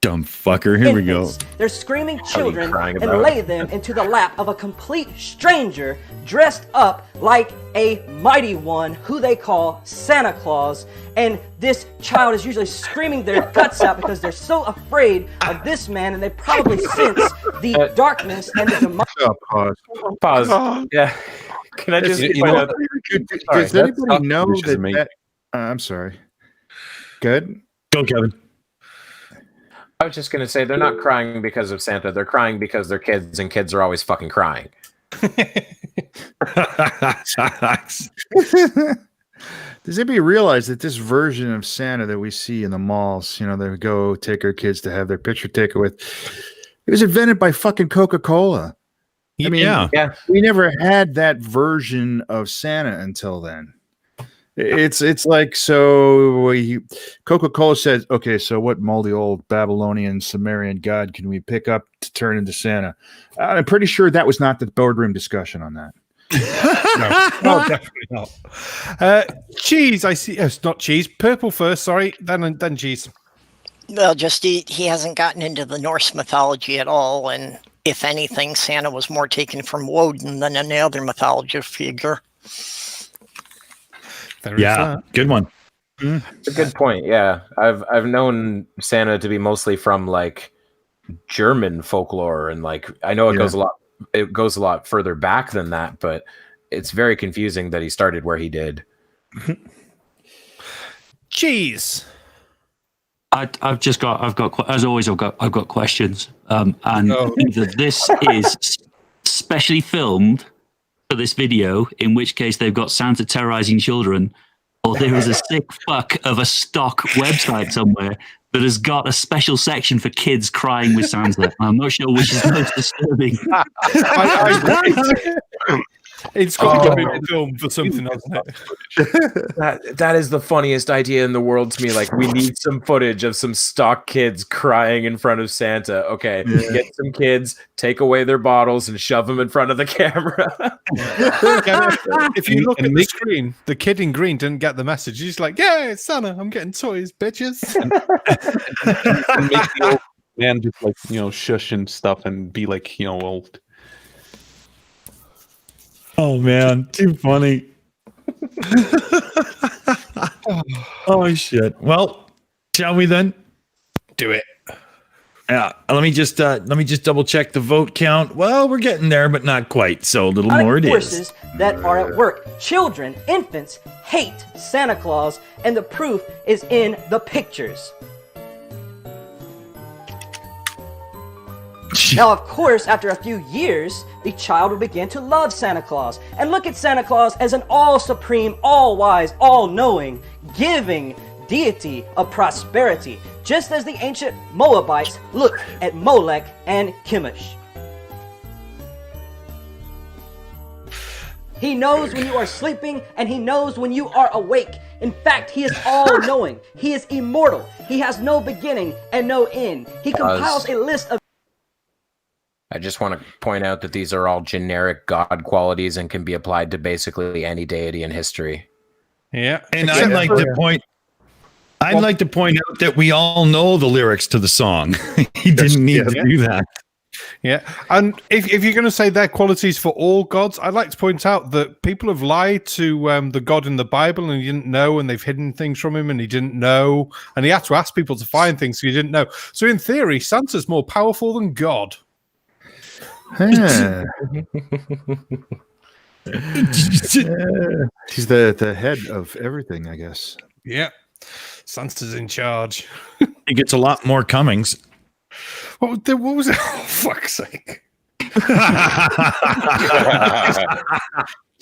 Dumb fucker. Here we go. Infants. They're screaming children crying and about? lay them into the lap of a complete stranger dressed up like a mighty one who they call Santa Claus. And this child is usually screaming their guts out because they're so afraid of this man, and they probably sense the darkness and the demonic. Pause. Yeah. Can I just point out? Does anybody know that I'm sorry. Good. Go, Kevin. I was just going to say they're not crying because of Santa. They're crying because they're kids, and kids are always fucking crying. Does anybody realize that this version of Santa that we see in the malls, you know, they go take our kids to have their picture taken with, it was invented by fucking Coca-Cola. I mean, yeah. We never had that version of Santa until then. It's like, so Coca-Cola says, okay, so what moldy old Babylonian Sumerian god can we pick up to turn into Santa? I'm pretty sure that was not the boardroom discussion on that. No, definitely not. Cheese, I see. It's not cheese. Purple first, sorry. Then cheese. Well, just he hasn't gotten into the Norse mythology at all, and if anything, Santa was more taken from Woden than any other mythology figure. Yeah, good one. It's a good point. Yeah, I've known Santa to be mostly from like German folklore, and like I know it goes a lot further back than that, but it's very confusing that he started where he did. Cheese. I've got as always I've got questions, and either this is specially filmed for this video, in which case they've got Santa terrorizing children, or there is a sick fuck of a stock website somewhere that has got a special section for kids crying with Santa. I'm not sure which is most disturbing. It's got to be a film for something, hasn't it? That is the funniest idea in the world to me. Like, we need some footage of some stock kids crying in front of Santa. Okay, get some kids, take away their bottles, and shove them in front of the camera. If you look at the screen, the kid in green didn't get the message. He's like, "Yeah, it's Santa. I'm getting toys, bitches." And make the old man just like, shush and stuff and be like, old. Oh man, too funny. Oh shit. Well, shall we then do it? Yeah. Let me just double check the vote count. Well, we're getting there, but not quite. So a little more it is. Forces that are at work. Children, infants hate Santa Claus, and the proof is in the pictures. Now, of course, after a few years, the child will begin to love Santa Claus and look at Santa Claus as an all-supreme, all-wise, all-knowing, giving deity of prosperity, just as the ancient Moabites looked at Molech and Chemosh. He knows when you are sleeping, and he knows when you are awake. In fact, he is all-knowing. He is immortal. He has no beginning and no end. He compiles a list of... I just want to point out that these are all generic god qualities and can be applied to basically any deity in history. Yeah. And I'd like to point out that we all know the lyrics to the song. He didn't need to do that. Yeah. And if you're going to say their qualities for all gods, I'd like to point out that people have lied to the God in the Bible, and he didn't know, and they've hidden things from him, and he didn't know, and he had to ask people to find things he didn't know. So in theory, Santa's more powerful than God. He's the head of everything, I guess. Yeah. Santa's in charge. He gets a lot more comings. What was it? Oh, fuck's sake.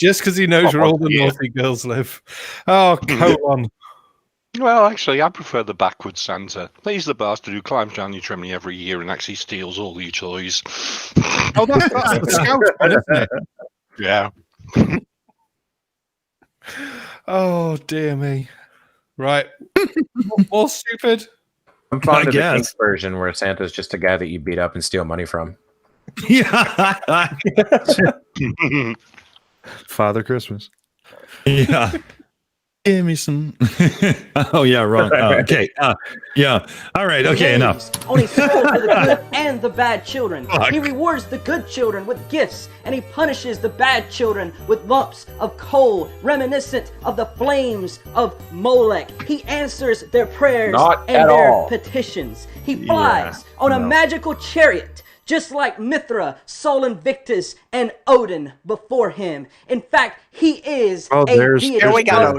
Just because he knows where all the naughty girls live. Oh, colon. Well, actually, I prefer the backwards Santa. He's the bastard who climbs down your chimney every year and actually steals all your toys. Oh, that's the scout one, isn't it? Yeah. Oh, dear me. Right. More stupid. I'm fond of the pink version where Santa's just a guy that you beat up and steal money from. Yeah. Father Christmas. Yeah. Give me some. Oh, yeah, wrong. Okay. Yeah. All right. Okay, enough. Only spoils for the good and the bad children. He rewards the good children with gifts, and he punishes the bad children with lumps of coal reminiscent of the flames of Molech. He answers their prayers and their petitions. He flies on a magical chariot, just like Mithra, Sol Invictus, and Odin before him. In fact, he is a deity of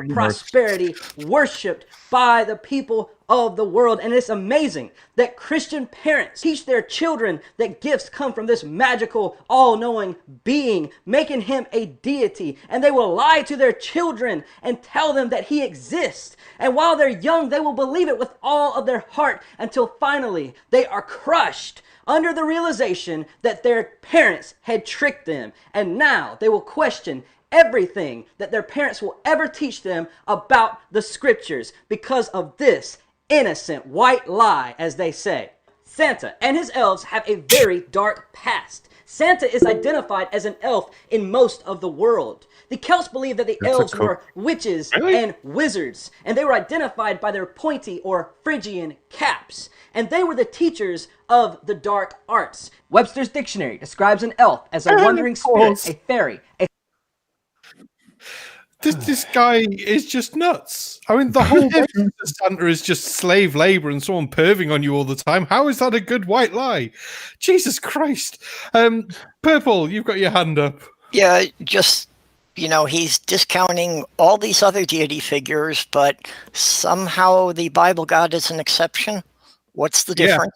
prosperity, worshipped by the people of the world. And it's amazing that Christian parents teach their children that gifts come from this magical, all-knowing being, making him a deity. And they will lie to their children and tell them that he exists. And while they're young, they will believe it with all of their heart until finally they are crushed under the realization that their parents had tricked them. And now they will question everything that their parents will ever teach them about the scriptures because of this innocent white lie, as they say. Santa and his elves have a very dark past. Santa is identified as an elf in most of the world. The Celts believed that the elves were witches and wizards, and they were identified by their pointy or Phrygian caps. And they were the teachers of the dark arts. Webster's dictionary describes an elf as a wandering spirit, a fairy, a... This guy is just nuts. I mean, the whole Santa is just slave labor and someone perving on you all the time. How is that a good white lie? Jesus Christ. Purple, you've got your hand up. Yeah, just, he's discounting all these other deity figures, but somehow the Bible God is an exception. What's the difference?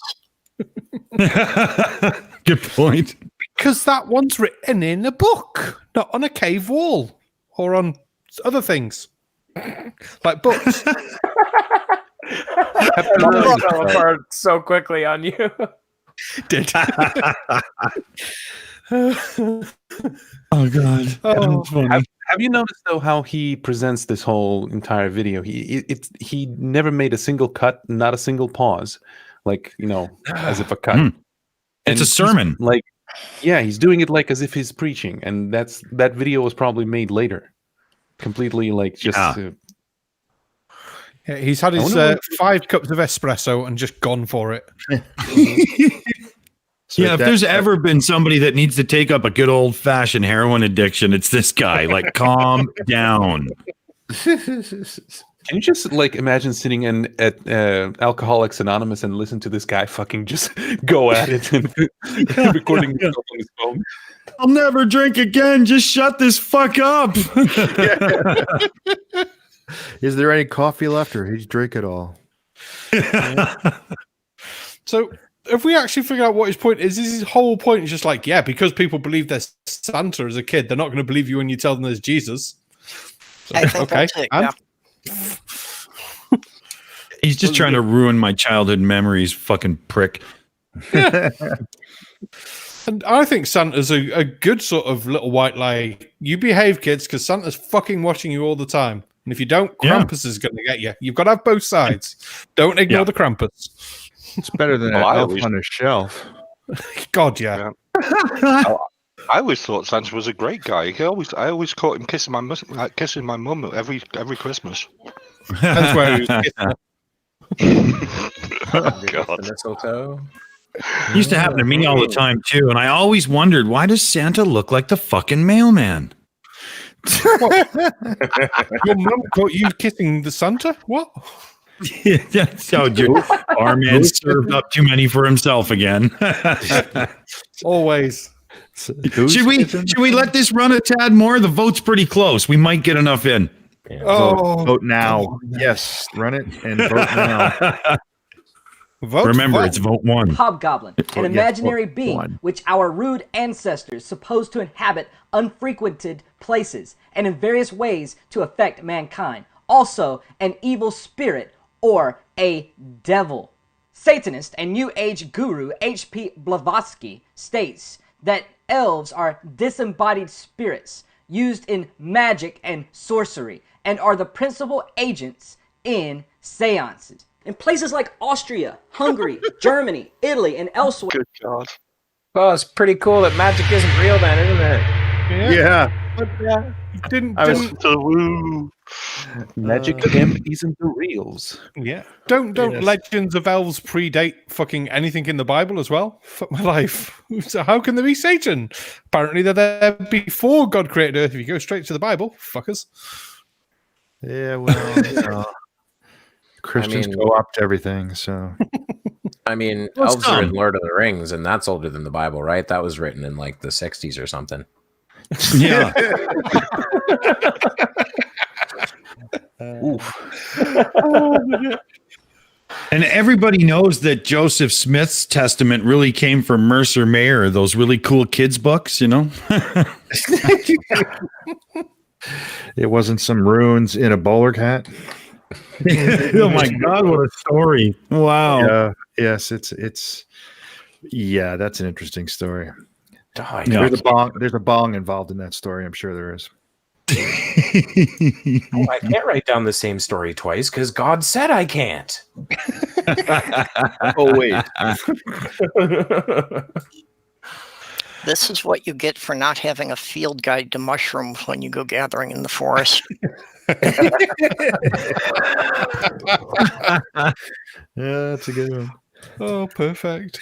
Yeah. Good point. Because that one's written in a book, not on a cave wall or on other things like books. Fell apart so quickly on you. Did. Oh God! Oh. Have you noticed though how he presents this whole entire video? He never made a single cut, not a single pause, as if a cut. And it's a sermon. He's doing it like as if he's preaching, and that video was probably made later, completely he's had his 5 cups of espresso and just gone for it. If there's ever been somebody that needs to take up a good old-fashioned heroin addiction, it's this guy. Calm down. Can you just imagine sitting at Alcoholics Anonymous and listen to this guy fucking just go at it and recording himself on his phone? I'll never drink again. Just shut this fuck up. Is there any coffee left, or he'd drink it all? So, if we actually figure out what his point is his whole point is just because people believe there's Santa as a kid, they're not going to believe you when you tell them there's Jesus. So, I think that's it, yeah. He's just trying to ruin my childhood memories, fucking prick. And I think Santa's a good sort of little white lie. You behave, kids, because Santa's fucking watching you all the time. And if you don't, Krampus is going to get you. You've got to have both sides. Don't ignore the Krampus. It's better than an elf on a shelf. God, yeah. I always thought Santa was a great guy. I always caught him kissing my mum every Christmas. That's where he was kissing. Oh, God. Mistletoe. It used to happen to me all the time too, and I always wondered, why does Santa look like the fucking mailman? Your mum caught you kissing the Santa? What? So, dude, our man served up too many for himself again. Always. Should we let this run a tad more? The vote's pretty close. We might get enough in. Yeah. Vote now. Yes, run it and vote now. Remember, it's vote one. Hobgoblin, an imaginary vote being one. which our rude ancestors supposed to inhabit unfrequented places and in various ways to affect mankind. Also, an evil spirit or a devil. Satanist and New Age guru H.P. Blavatsky states that elves are disembodied spirits used in magic and sorcery and are the principal agents in seances. In places like Austria, Hungary, Germany, Italy, and elsewhere. Good God. Well, it's pretty cool that magic isn't real then, isn't it? Yeah. But, didn't Woo. Magic Imp isn't the reals. yeah? Don't legends of elves predate fucking anything in the Bible as well? Fuck my life. So how can there be Satan? Apparently they're there before God created Earth. If you go straight to the Bible, fuckers. Yeah, well, Christians go up to everything, so. I mean, elves are in Lord of the Rings, and that's older than the Bible, right? That was written in like the 60s or something. Yeah. And everybody knows that Joseph Smith's testament really came from Mercer Mayer, those really cool kids' books, you know? It wasn't some runes in a bowler hat. Oh my God, what a story. Wow. Yes, it's yeah, that's an interesting story. Oh, There's a bong involved in that story, I'm sure there is. I can't write down the same story twice because God said I can't. Oh, wait. This is what you get for not having a field guide to mushrooms when you go gathering in the forest. Yeah, that's a good one. Oh, perfect.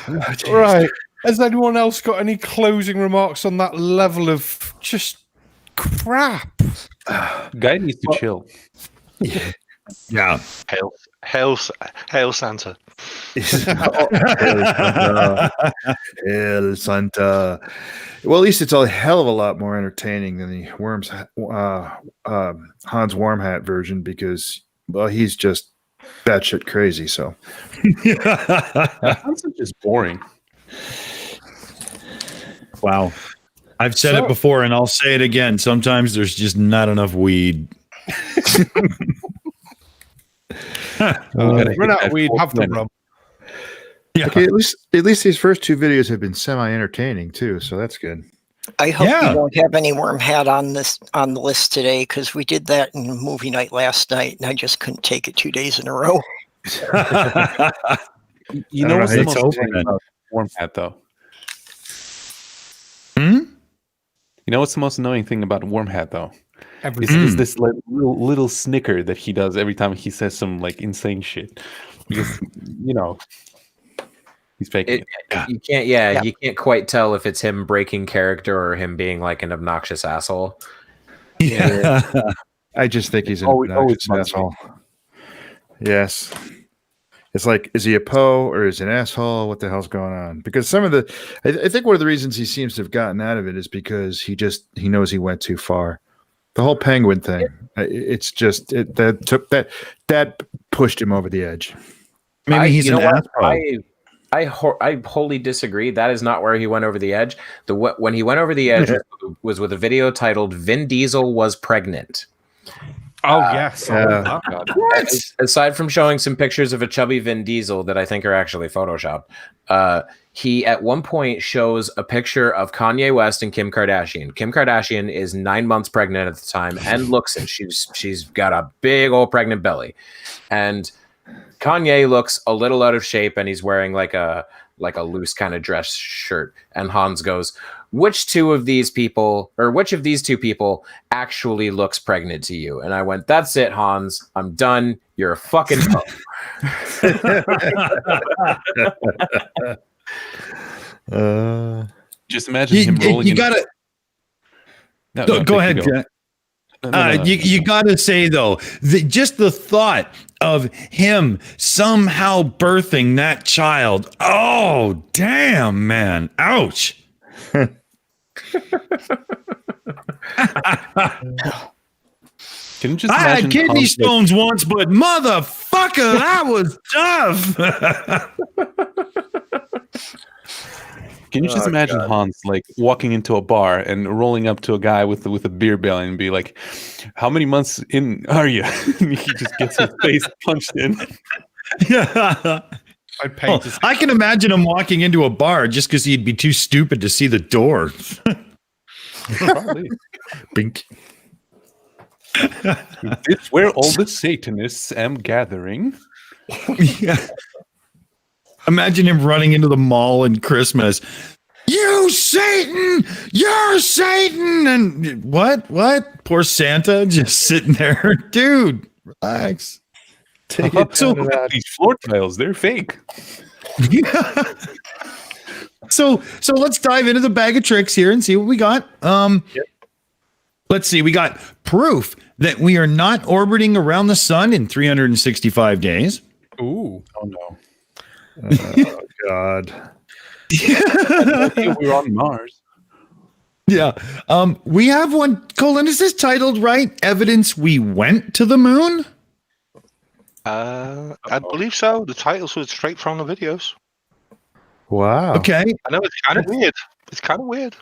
Right. Has anyone else got any closing remarks on that level of just crap? Guy needs to chill. Yeah. Hail Santa. El Santa. Well, at least it's a hell of a lot more entertaining than the Hans Wormhat version because, well, he's just batshit crazy. So, Hans is just boring. Wow. I've said it before and I'll say it again. Sometimes there's just not enough weed. Run out of weed, have the rum. yeah. Okay, at least these first two videos have been semi-entertaining too, so that's good. I hope we won't have any worm hat on the list today because we did that in movie night last night, and I just couldn't take it 2 days in a row. You know what's the most thing about worm hat, though? You know what's the most annoying thing about Worm Hat, though? Is this like, little snicker that he does every time he says some like insane shit. Because, you know, he's faking it. You can't, you can't quite tell if it's him breaking character or him being like an obnoxious asshole. Yeah. I just think he's an obnoxious asshole. Yes. It's like, is he a Poe or is he an asshole? What the hell's going on? Because some of the, I think one of the reasons he seems to have gotten out of it is because he knows he went too far. The whole penguin thing, it's just that pushed him over the edge. Maybe he's an asshole. I wholly disagree. That is not where he went over the edge. When he went over the edge was with a video titled "Vin Diesel was pregnant." Oh yes. What? Aside from showing some pictures of a chubby Vin Diesel that I think are actually Photoshop, he at one point shows a picture of Kanye West and Kim Kardashian. Kim Kardashian is 9 months pregnant at the time and looks it. She's got a big old pregnant belly, and Kanye looks a little out of shape and he's wearing like a loose kind of dress shirt. And Hans goes, which of these two people actually looks pregnant to you? And I went, that's it, Hans. I'm done. You're a fucking Just imagine him rolling. You gotta go ahead. You gotta say though, just the thought of him somehow birthing that child. Oh damn, man! Ouch. Can you just I had imagine kidney Hans, like, stones once, but motherfucker, that was tough. Can you just imagine Hans like walking into a bar and rolling up to a guy with a beer belly and be like, "How many months in are you?" And he just gets his face punched in. Yeah. I can imagine him walking into a bar just because he'd be too stupid to see the door. Probably. Bink. This is where all the Satanists am gathering. Yeah. Imagine him running into the mall in Christmas. You Satan! You're Satan! And what? Poor Santa just sitting there. Dude, relax. Take it. So these floor tiles, they're fake. yeah. So let's dive into the bag of tricks here and see what we got. Let's see. We got proof that we are not orbiting around the sun in 365 days. Ooh. Oh no. Oh God. We're on Mars. Yeah. We have one, Colin, is this titled right? Evidence we went to the moon? I believe so. The titles were straight from the videos. Wow. Okay. I know it's kind of weird. It's kind of weird.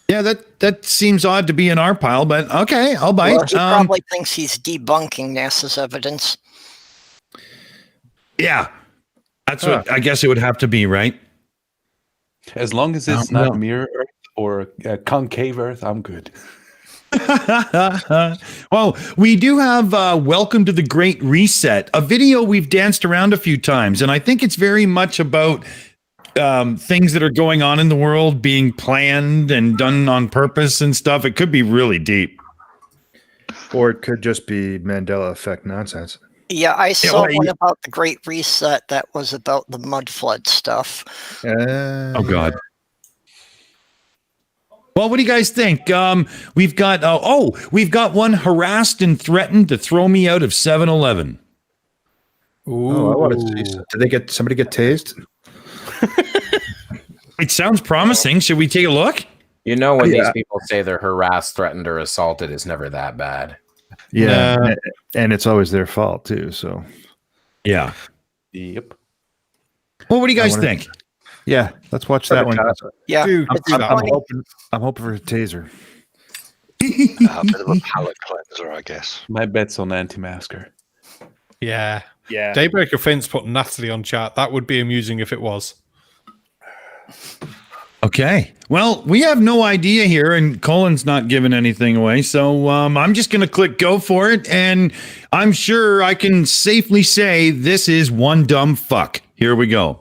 Yeah, that seems odd to be in our pile, but okay, I'll bite. Well, he probably thinks he's debunking NASA's evidence. Yeah. That's what I guess it would have to be, right? As long as it's not mirror Earth or concave Earth, I'm good. Well, we do have Welcome to the Great Reset, a video we've danced around a few times, and I think it's very much about things that are going on in the world being planned and done on purpose and stuff. It could be really deep. Or it could just be Mandela effect nonsense. Yeah, I saw one about the Great Reset that was about the mud flood stuff. Oh, God. Well, what do you guys think? We've got we've got one harassed and threatened to throw me out of 7-Eleven. Oh, I want to see. Did somebody get tased? It sounds promising. Should we take a look? You know, when these people say they're harassed, threatened, or assaulted, it's never that bad. Yeah, and it's always their fault too. So, yeah. Yep. Well, what do you guys think? Yeah, let's watch that one. Yeah, Dude, I'm hoping for a taser. A bit of a palate cleanser, I guess. My bet's on anti-masker. Yeah. Yeah. Daybreaker Finn's put Natalie on chat. That would be amusing if it was. Okay. Well, we have no idea here, and Colin's not giving anything away. So I'm just going to click go for it. And I'm sure I can safely say this is one dumb fuck. Here we go.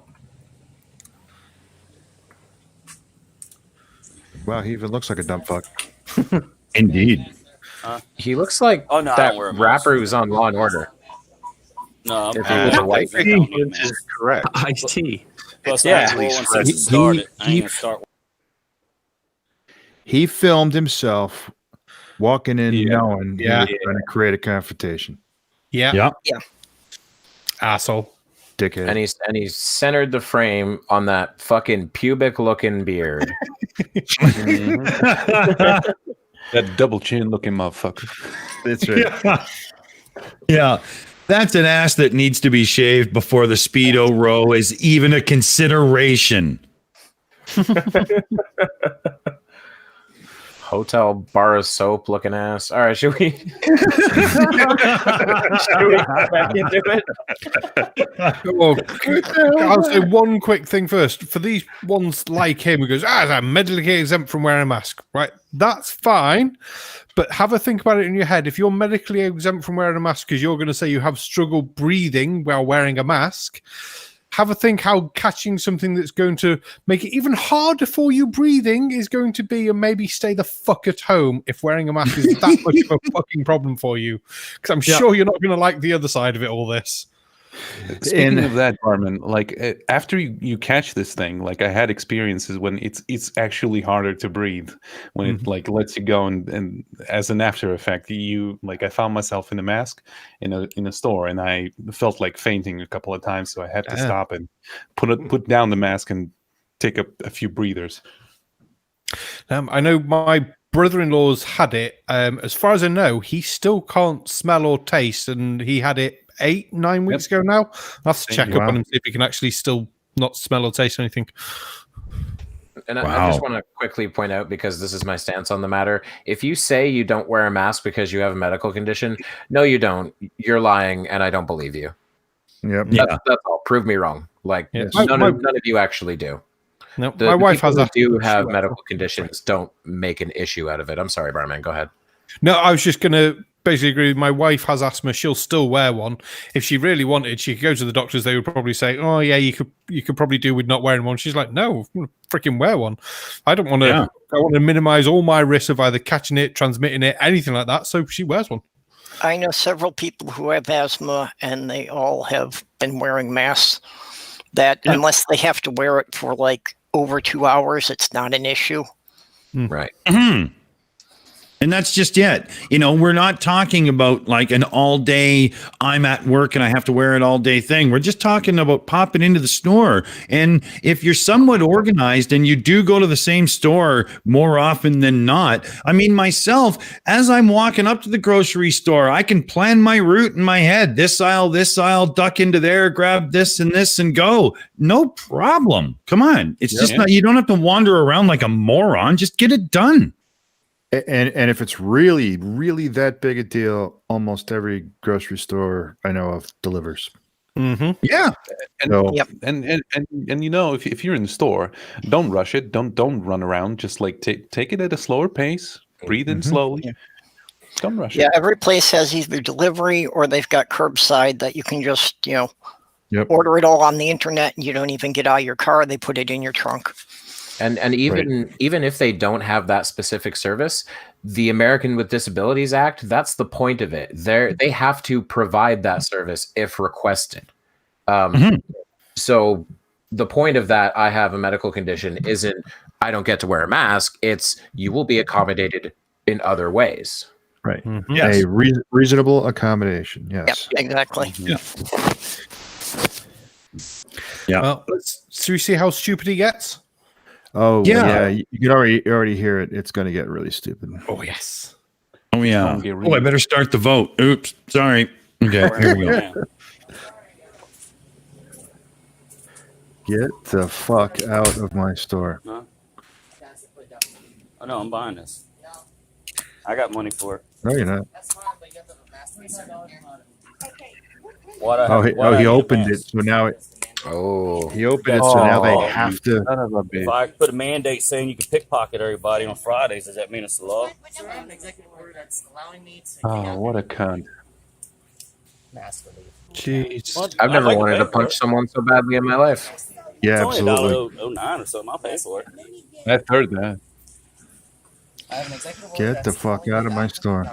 Wow, he even looks like a dumb fuck. Indeed. He looks like that rapper who's on Law and Order. No, If he was a white guy. Is correct. Ice-T. Plus, Yeah. He filmed himself walking in knowing he Yeah. was going to create a confrontation. Yeah. Yeah. Asshole. Dickhead. And he's centered the frame on that fucking pubic looking beard. That double chin looking motherfucker. That's right. Yeah. That's an ass that needs to be shaved before the Speedo row is even a consideration. Hotel bar of soap looking ass. All right, should we? Should we get back into it? Well, I'll say one quick thing first. For these ones like him who goes, I'm medically exempt from wearing a mask, right? That's fine. But have a think about it in your head. If you're medically exempt from wearing a mask because you're going to say you have struggle breathing while wearing a mask, have a think how catching something that's going to make it even harder for you breathing is going to be, and maybe stay the fuck at home if wearing a mask is that much of a fucking problem for you. Because I'm sure you're not going to like the other side of it, all this. Speaking of that, Barman, like after you catch this thing, like I had experiences when it's actually harder to breathe when it like lets you go, and as an after effect, I found myself in a mask in a store, and I felt like fainting a couple of times, so I had to stop and put down the mask and take a few breathers. I know my brother-in-law's had it. As far as I know, he still can't smell or taste, and he had it 8-9 weeks ago now. I'll have to check up on him, see if he can actually still not smell or taste anything. And I just want to quickly point out, because this is my stance on the matter. If you say you don't wear a mask because you have a medical condition, no, you don't. You're lying, and I don't believe you. Yep. That's all. Prove me wrong. Like, none of you actually do. No, my wife has who do have medical conditions. Don't make an issue out of it. I'm sorry, Barman. Go ahead. No, I was just going to basically agree. My wife has asthma. She'll still wear one. If she really wanted, she could go to the doctors. They would probably say, "Oh yeah, you could probably do with not wearing one." She's like, "No, freaking wear one. I don't want to. Yeah. I want to minimize all my risks of either catching it, transmitting it, anything like that." So she wears one. I know several people who have asthma, and they all have been wearing masks. That unless they have to wear it for like over 2 hours, it's not an issue. Right. Mm-hmm. And that's just it. You know, we're not talking about like an all day, I'm at work and I have to wear it all day thing. We're just talking about popping into the store. And if you're somewhat organized and you do go to the same store more often than not, I mean, myself, as I'm walking up to the grocery store, I can plan my route in my head. This aisle, duck into there, grab this and go. No problem. Come on. It's just not, you don't have to wander around like a moron. Just get it done. And if it's really, really that big a deal, almost every grocery store I know of delivers. Mm-hmm. Yeah. And you know, if you're in the store, don't rush it. Don't run around. Just like take it at a slower pace. Breathe in slowly. Yeah. Don't rush it. Yeah, every place has either delivery or they've got curbside that you can just, order it all on the internet and you don't even get out of your car. They put it in your trunk. And even if they don't have that specific service, the American with Disabilities Act, that's the point of it. They have to provide that service if requested. So the point of that, I have a medical condition, isn't I don't get to wear a mask. It's you will be accommodated in other ways. Right. Mm-hmm. Yes. A reasonable accommodation. Yes. Yep, exactly. Yeah. Well, should we see how stupid he gets? Oh yeah, you can already hear it. It's going to get really stupid. Oh yes. Oh yeah. Oh, I better start the vote. Oops, sorry. Okay, here we go. Get the fuck out of my store. Huh? Oh no, I'm buying this. I got money for it. No, you're not. He opened it, so now it. Oh, he opened it, so now they have to. If I put a mandate saying you can pickpocket everybody on Fridays, does that mean it's the law? Oh, what a cunt! Jeez, I've never wanted to punch someone so badly in my life. Yeah, it's absolutely. Only $1.09 or something. I'll pay for it. I've heard that. Get the fuck out of my store.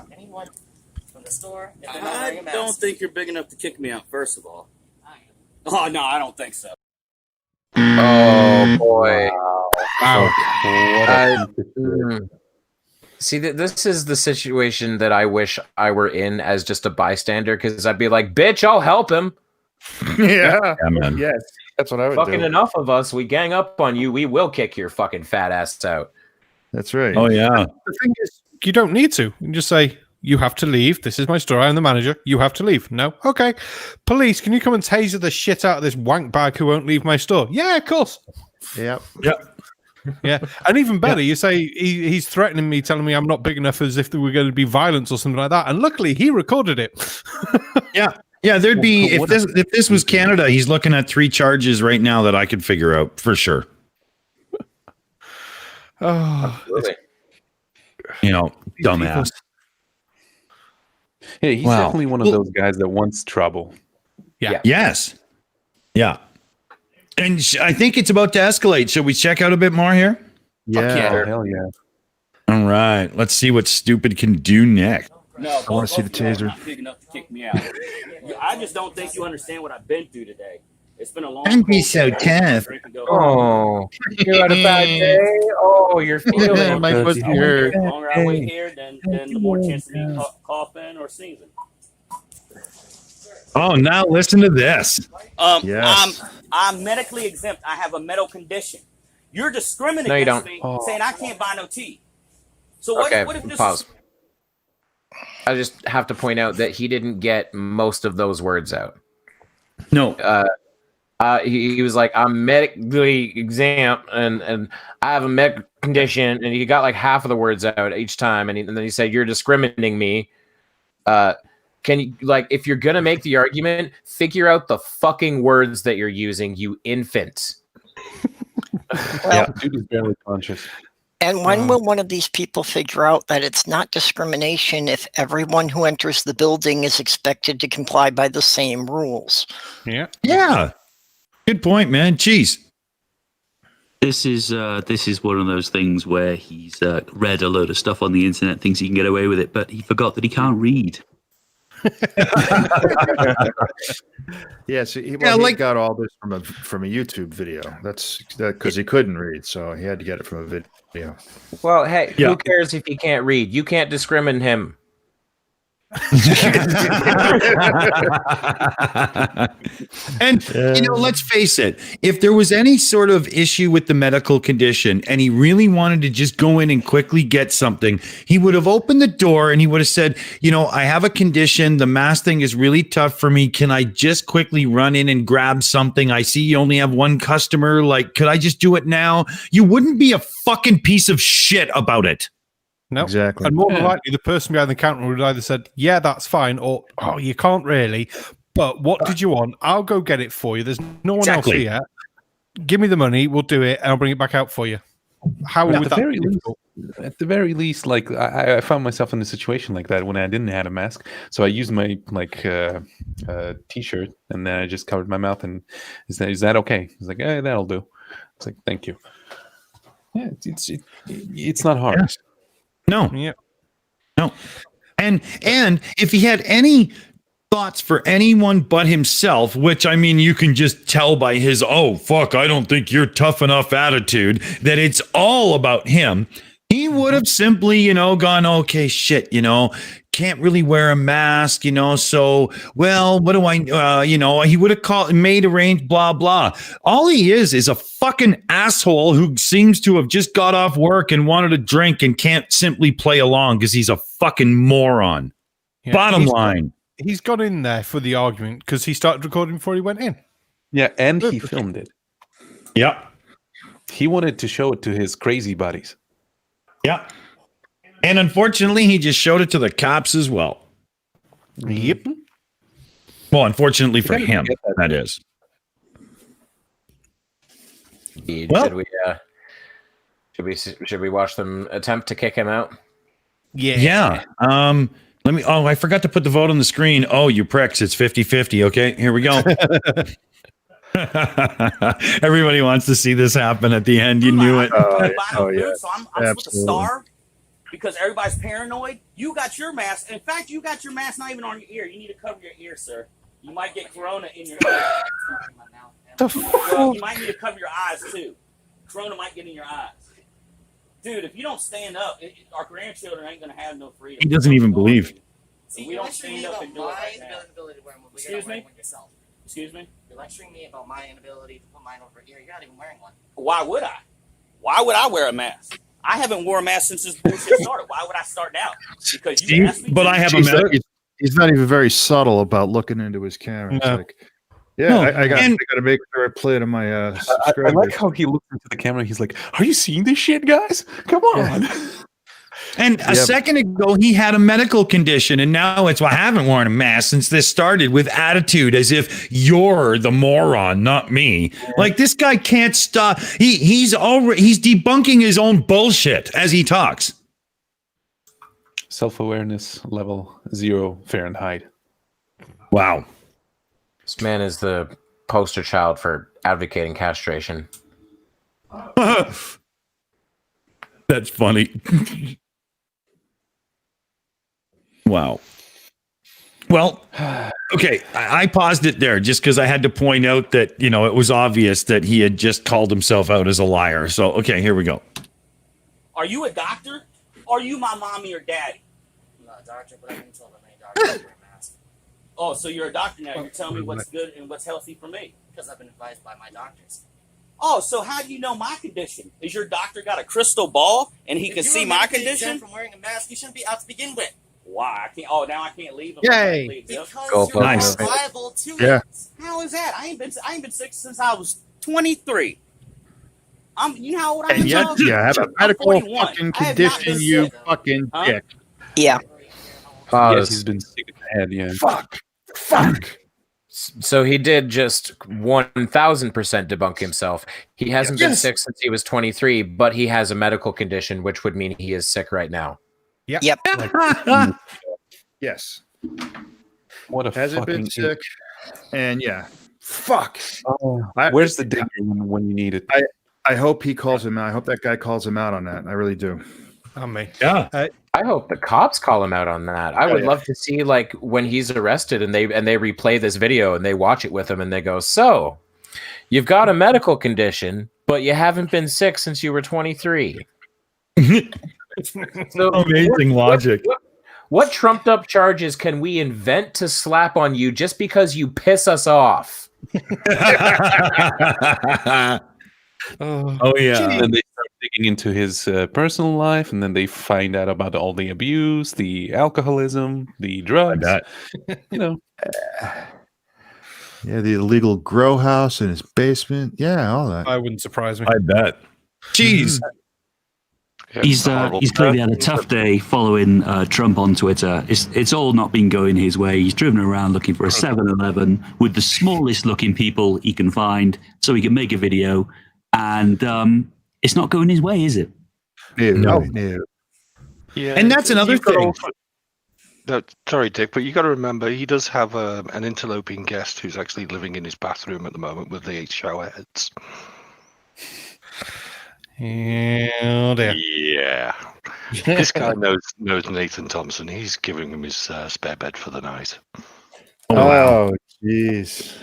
I don't think you're big enough to kick me out. First of all. Oh no, I don't think so. Oh boy! Wow. See, this is the situation that I wish I were in as just a bystander, because I'd be like, "Bitch, I'll help him." Yeah, man. Yes, that's what I would fucking do. Enough of us. We gang up on you. We will kick your fucking fat ass out. That's right. Oh yeah. The thing is, you don't need to. You can just say, "You have to leave. This is my store. I'm the manager. You have to leave." No? Okay. Police, can you come and taser the shit out of this wank bag who won't leave my store? Yeah, of course. Yep. Yeah. And even better, you say he's threatening me, telling me I'm not big enough, as if there were going to be violence or something like that. And luckily, he recorded it. Yeah, there'd be, if this was Canada, he's looking at 3 charges right now that I could figure out for sure. Oh, really? Dumbass. Yeah, he's definitely one of those guys that wants trouble. Yeah. Yes. Yeah. And I think it's about to escalate. Should we check out a bit more here? Yeah. Hell yeah. All right. Let's see what stupid can do next. No, I want to see the taser. Not big enough to kick me out. I just don't think you understand what I've been through today. It's been a long. Don't be so tough. Oh, you had a bad day. Oh, you're feeling my pussy hurt. The longer I wait here, then the more chance of me coughing or sneezing. Oh, now listen to this. Yes. I'm medically exempt. I have a medical condition. You're discriminating No, you against don't. me, saying I can't buy no tea. So what, Okay, what if this pause. is... I just have to point out that he didn't get most of those words out. No. He was like, I'm medically exempt and I have a medical condition, and he got like half of the words out each time, and then he said, you're discriminating me. Can you, like, if you're gonna make the argument, figure out the fucking words that you're using, you infant. Well, Dude is barely conscious. and when will one of these people figure out that it's not discrimination if everyone who enters the building is expected to comply by the same rules? Yeah. Yeah. Good point, man. Cheese. This is one of those things where he's read a load of stuff on the internet, thinks he can get away with it, but he forgot that he can't read. Yeah, so he got all this from a YouTube video. That's because he couldn't read, so he had to get it from a video. Well, hey, who cares if he can't read? You can't discriminate him. And let's face it, if there was any sort of issue with the medical condition and he really wanted to just go in and quickly get something, he would have opened the door and he would have said, I have a condition, the mask thing is really tough for me, can I just quickly run in and grab something? I see you only have one customer, like, could I just do it now? You wouldn't be a fucking piece of shit about it. No, exactly. And more than likely, the person behind the counter would either said, "Yeah, that's fine," or "Oh, you can't really." But what did you want? I'll go get it for you. There's no one else here. Give me the money. We'll do it, and I'll bring it back out for you. How would that be difficult? At the very least, like I found myself in a situation like that when I didn't have a mask. So I used my t-shirt, and then I just covered my mouth. And is that okay? He's like, that'll do. It's like, thank you. Yeah, it's not hard. Yeah. No. Yeah. No. And if he had any thoughts for anyone but himself, which I mean, you can just tell by his, "Oh, fuck, I don't think you're tough enough" attitude, that it's all about him, he would have simply, gone, okay, shit, can't really wear a mask, so, well, what do I, he would have made arrange, blah, blah. All he is a fucking asshole who seems to have just got off work and wanted a drink and can't simply play along because he's a fucking moron. Yeah, Bottom line. He's got in there for the argument because he started recording before he went in. Yeah, and he filmed it. Yeah. He wanted to show it to his crazy buddies. Yeah. And unfortunately, he just showed it to the cops as well. Yep. Well, unfortunately for him, that is. Well, should we watch them attempt to kick him out? Yeah. I forgot to put the vote on the screen. Oh, you pricks. It's 50-50. Okay, here we go. Everybody wants to see this happen at the end. You knew it. Yeah. So I'm supposed to starve because everybody's paranoid. You got your mask. In fact, you got your mask not even on your ear. You need to cover your ear, sir. You might get corona in your ear. You might need to cover your eyes too. Corona might get in your eyes. Dude, if you don't stand up, our grandchildren ain't going to have no freedom. He doesn't even believe. See, we don't stand up and do it right now. Excuse me? Excuse me? You're lecturing me about my inability to put mine over here. You're not even wearing one. Why would I? Why would I wear a mask? I haven't worn a mask since this bullshit started. Why would I start now? Because you asked me. But I have a mask. He's not even very subtle about looking into his camera. It's like, I got to make sure I play to my subscribers. I like how he looks into the camera. He's like, "Are you seeing this shit, guys? Come on." And a second ago, he had a medical condition, and now it's, "Well, I haven't worn a mask since this started," with attitude as if you're the moron, not me. Like, this guy can't stop. He's debunking his own bullshit as he talks. Self-awareness level 0 Fahrenheit. Wow. This man is the poster child for advocating castration. That's funny. Wow. Well, okay, I paused it there just because I had to point out that, it was obvious that he had just called himself out as a liar. So, okay, here we go. Are you a doctor? Or are you my mommy or daddy? I'm not a doctor, but I've been told that many doctors wear masks. Oh, so you're a doctor now. You're telling me what's good and what's healthy for me. Because I've been advised by my doctors. Oh, so how do you know my condition? Is your doctor got a crystal ball and he can see my condition? From wearing a mask, you shouldn't be out to begin with. Why? I can't. Oh, now I can't leave. Yay! Because Go you're nice. more liable to Yeah. it. How is that? I ain't been sick since I was 23. You know how old I am? And yet, dog? you have a I'm medical 41. fucking I have not condition, been you sick. fucking Huh? dick. Yeah. Yes, he's been sick in the head. Yeah. Fuck. So he did just 1,000% debunk himself. He hasn't been sick since he was 23, but he has a medical condition, which would mean he is sick right now. Yep. Yes. What a Hasn't been fucking sick. And yeah. Fuck. Where's the dinger when you need it? I hope he calls him out. I hope that guy calls him out on that. I really do. On me. Yeah. I hope the cops call him out on that. I would yeah. love to see like when he's arrested and they replay this video and they watch it with him and they go, "So, you've got a medical condition, but you haven't been sick since you were 23." So Amazing logic. What trumped up charges can we invent to slap on you just because you piss us off? Oh yeah. And then they start digging into his personal life, and then they find out about all the abuse, the alcoholism, the drugs. You know, Yeah, the illegal grow house in his basement. Yeah, all that. I wouldn't surprise me. I bet. Jeez. He's clearly had a tough day following Trump on Twitter. It's all not been going his way. He's driven around looking for a 7-Eleven with the smallest looking people he can find so he can make a video. And it's not going his way, is it? No. Yeah, And that's another you've got thing. also- No, sorry, Dick, but you got to remember he does have an interloping guest who's actually living in his bathroom at the moment with the 8 shower heads. Oh dear. Yeah, this guy knows Nathan Thompson. He's giving him his spare bed for the night. Oh, jeez.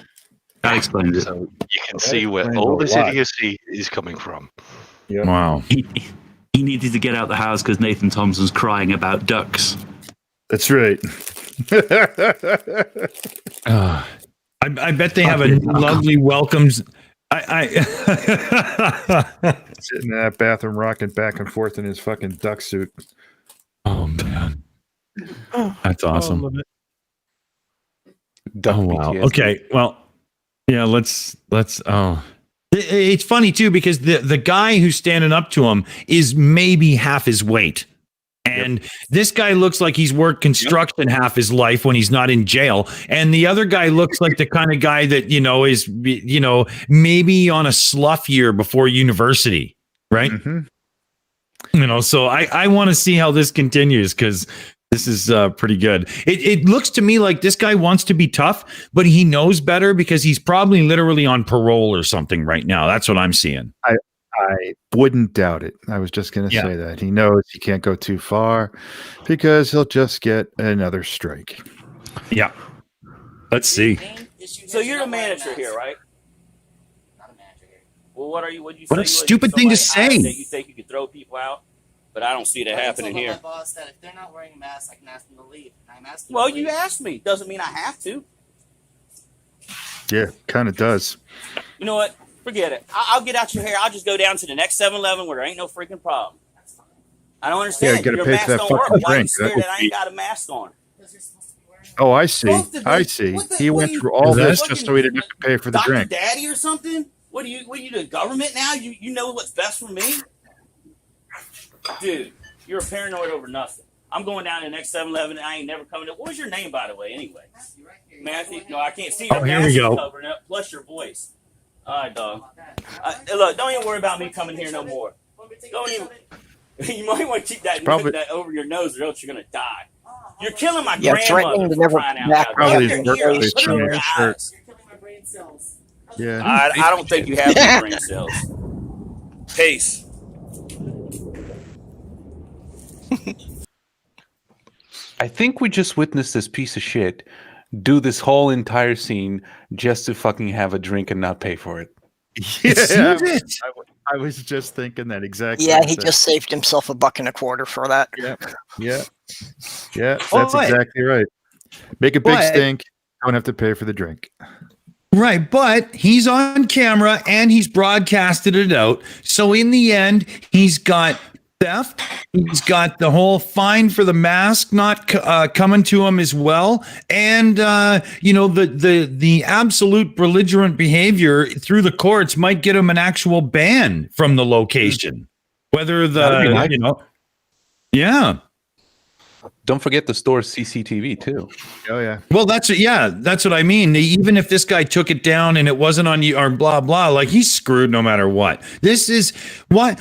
That explains it. So you can see where explains all a this lot. idiocy is coming from. Wow. He needed to get out the house because Nathan Thompson's crying about ducks. That's right. I bet they have a lovely welcomes. Sitting in that bathroom, rocking back and forth in his fucking duck suit. Oh man, that's awesome. Duck Oh wow. PTSD. Okay. Well, yeah. Let's. Oh, it's funny too because the guy who's standing up to him is maybe half his weight. And this guy looks like he's worked construction half his life when he's not in jail. And the other guy looks like the kind of guy that, is, maybe on a slough year before university. Right. Mm-hmm. So I want to see how this continues because this is pretty good. It looks to me like this guy wants to be tough, but he knows better because he's probably literally on parole or something right now. That's what I'm seeing. I wouldn't doubt it. I was just going to say that. He knows he can't go too far because he'll just get another strike. Yeah. Let's see. So you're the manager here, right? Not a manager here. Well, what are you? What you What say? a stupid thing to say. That you think you could throw people out, but I don't see that happening I here. told my boss that if they're not wearing masks, I can ask them to leave. And I'm asking. Well, them to you leave. asked me. Doesn't mean I have to. Yeah, kind of does. You know what? Forget it. I'll get out your hair. I'll just go down to the next 7-Eleven where there ain't no freaking problem. I don't understand. Yeah, you gotta Your pay mask for that don't work. fucking Why are you drink. scared That that I ain't got a mask on? Because you're supposed to be wearing. Oh, I see. Both of I you. see. What the- He what went are you- through all is that this fucking just so he didn't have to pay for the Dr. drink. Daddy or something? What are you the government now? You know what's best for me? Dude, you're paranoid over nothing. I'm going down to the next 7-Eleven and I ain't never coming to. What was your name, by the way, anyway? Matthew? No, I can't see your Oh, here mask we go. covering up, plus your voice. All right, dog. Look, don't even worry about me coming here no more. Don't even. You might want to keep that, that over your nose, or else you're gonna die. You're killing my grandmother. threatening to for never crying out back loud. Probably Look his at your birthday ears. Look at shirt. your Shirt. eyes. You're killing my brain cells. Yeah. I don't think you have any brain cells. Peace. I think we just witnessed this piece of shit do this whole entire scene just to fucking have a drink and not pay for it. Yeah, I was just thinking that exactly. Yeah, he just saved himself $1.25 for that. Yeah. That's But- exactly right. Make a big but- stink. Don't have to pay for the drink. Right, but he's on camera and he's broadcasted it out. So in the end, he's got theft. He's got the whole fine for the mask not coming to him as well, and the absolute belligerent behavior through the courts might get him an actual ban from the location. Whether yeah. Don't forget the store's CCTV too. Oh yeah. Well, that's what I mean. Even if this guy took it down and it wasn't on you or blah blah, like he's screwed no matter what. This is what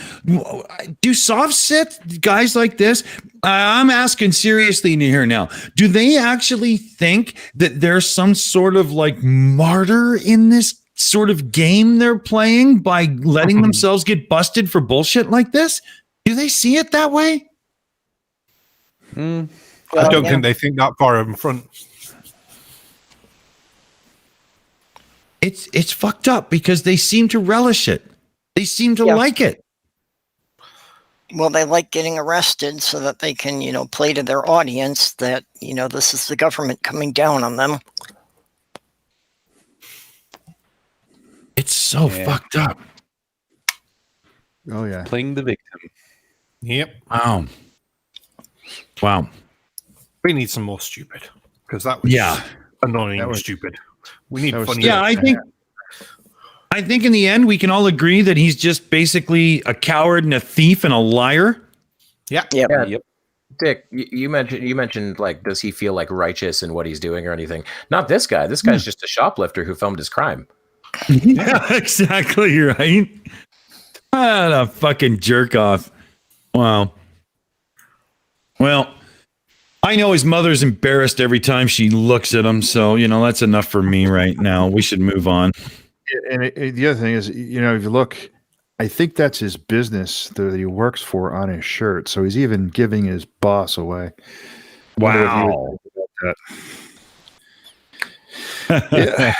do soft sit guys like this? I'm asking seriously here now. Do they actually think that there's some sort of like martyr in this sort of game they're playing by letting themselves get busted for bullshit like this? Do they see it that way? I don't think they think that far in front. It's fucked up because they seem to relish it. They seem to like it. Well, they like getting arrested so that they can, play to their audience that, this is the government coming down on them. It's so fucked up. Oh yeah. Playing the victim. Yep. Wow. We need some more stupid because that was annoying and stupid. We need funny. Yeah, I think in the end we can all agree that he's just basically a coward and a thief and a liar. Yeah. Yep. Dick, you mentioned like, does he feel like righteous in what he's doing or anything? Not this guy. This guy's just a shoplifter who filmed his crime. Yeah, exactly right. What a fucking jerk off. Wow. Well, I know his mother's embarrassed every time she looks at him, so that's enough for me right now. We should move on. And the other thing is, if you look, I think that's his business that he works for on his shirt. So he's even giving his boss away. Wow. Yeah.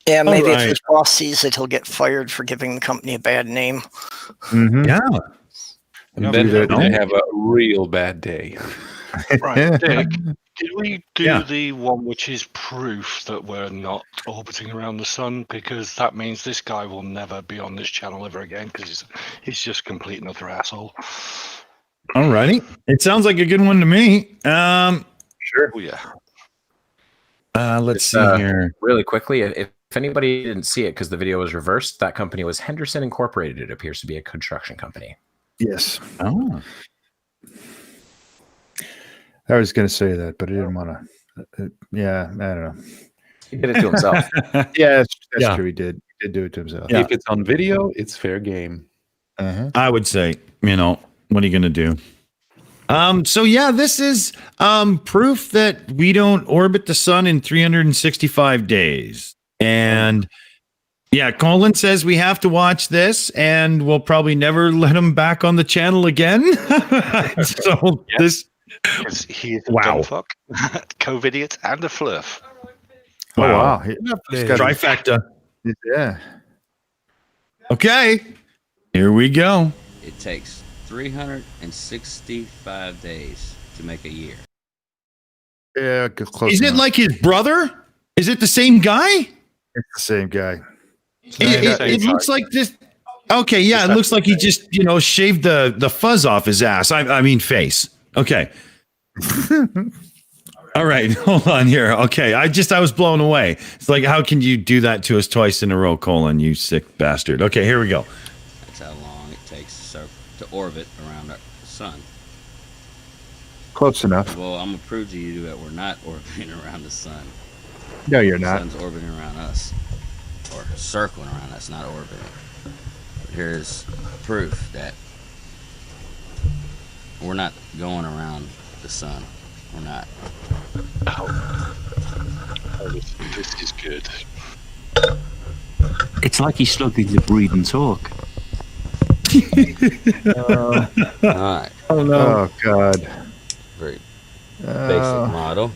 Yeah, maybe if his boss sees it, he'll get fired for giving the company a bad name. Mm-hmm. Yeah. And then they have a real bad day. Right, Dick, did we do the one which is proof that we're not orbiting around the sun? Because that means this guy will never be on this channel ever again because he's just complete and utter asshole. All righty. It sounds like a good one to me. Sure. Oh, yeah. Let's see here. Really quickly, if anybody didn't see it because the video was reversed, that company was Henderson Incorporated. It appears to be a construction company. Yes. Oh. I was going to say that, but I didn't want to. Yeah, I don't know. He did it to himself. Yeah, that's true. He did do it to himself. Yeah. If it's on video, it's fair game. I would say, what are you going to do? So this is proof that we don't orbit the sun in 365 days. And Colin says we have to watch this and we'll probably never let him back on the channel again. So this he's a dumb fuck, COVID-idiot, and a fluff. Wow. Trifecta. Yeah. Okay. Here we go. It takes 365 days to make a year. Yeah, close Is it enough. like his brother? Is it the same guy? It's the same guy. It looks like this. Okay, yeah, it looks like he just, shaved the fuzz off his ass. I mean face. Okay. All right, hold on here. Okay, I was blown away. It's like, how can you do that to us twice in a row, Colin, you sick bastard? Okay, here we go. That's how long it takes to orbit around the sun. Close enough. Well, I'm going to prove to you that we're not orbiting around the sun. No, you're not. The sun's orbiting around us. Or circling around us, not orbiting. But here's proof that we're not going around the sun. We're not. Oh, this is good. It's like he's struggling to breathe and talk. All right. Oh no! Oh god! Very basic model.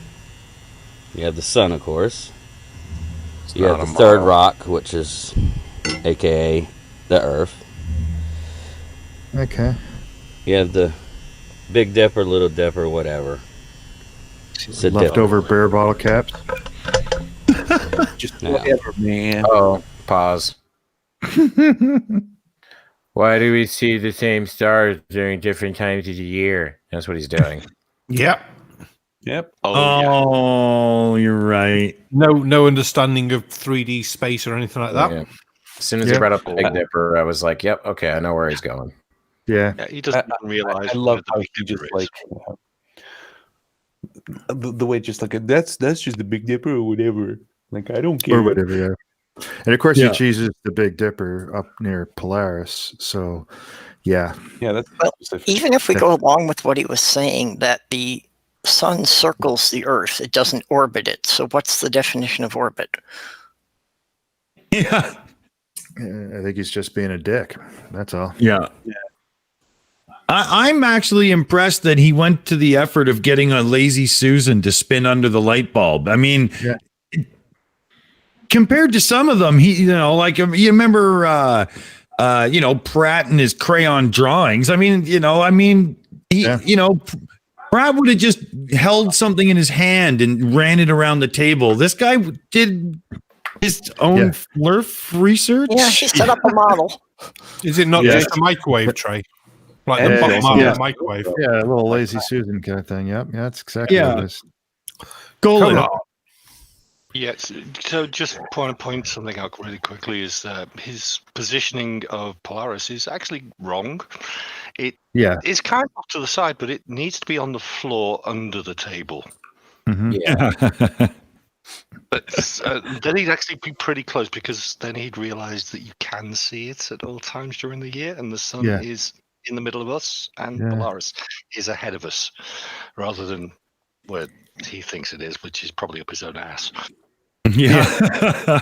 You have the sun, of course. You have the third rock, which is AKA the Earth. Okay. You have the Big Dipper, Little Dipper, whatever. Leftover beer bottle caps. Just No. whatever, man. Oh, pause. Why do we see the same stars during different times of the year? That's what he's doing. Yep. Yep. Oh, you're right. No understanding of 3D space or anything like that. Yeah. As soon as he brought up the Big Dipper, I was like, "Yep, okay, I know where he's going." Yeah. He doesn't even realize. I love what how the he Big just Dipper is. the way just like that's just the Big Dipper or whatever. Like I don't care. Or whatever, yeah. And of course, he Yeah. chooses the Big Dipper up near Polaris. So, yeah. Yeah, that's Well, specific. even if we go along with what he was saying, that the sun circles the Earth, it doesn't orbit it. So what's the definition of orbit? Yeah. I think he's just being a dick. That's all. Yeah. I'm actually impressed that he went to the effort of getting a lazy Susan to spin under the light bulb. I mean, compared to some of them, like you remember, Pratt and his crayon drawings. I mean, Pratt would have just held something in his hand and ran it around the table. This guy did his own flurf research. Yeah, he set up a model. Is it not just a microwave tray? Like the bottom of the microwave? Yeah, a little lazy Susan kind of thing. Yep. Yeah, that's exactly what it is. Golan. Yeah, so just want to point something out really quickly is that his positioning of Polaris is actually wrong. It is kind of off to the side, but it needs to be on the floor under the table. Mm-hmm. Yeah. But then he'd actually be pretty close because then he'd realize that you can see it at all times during the year, and the sun is in the middle of us, and Polaris is ahead of us, rather than where he thinks it is, which is probably up his own ass. Yeah.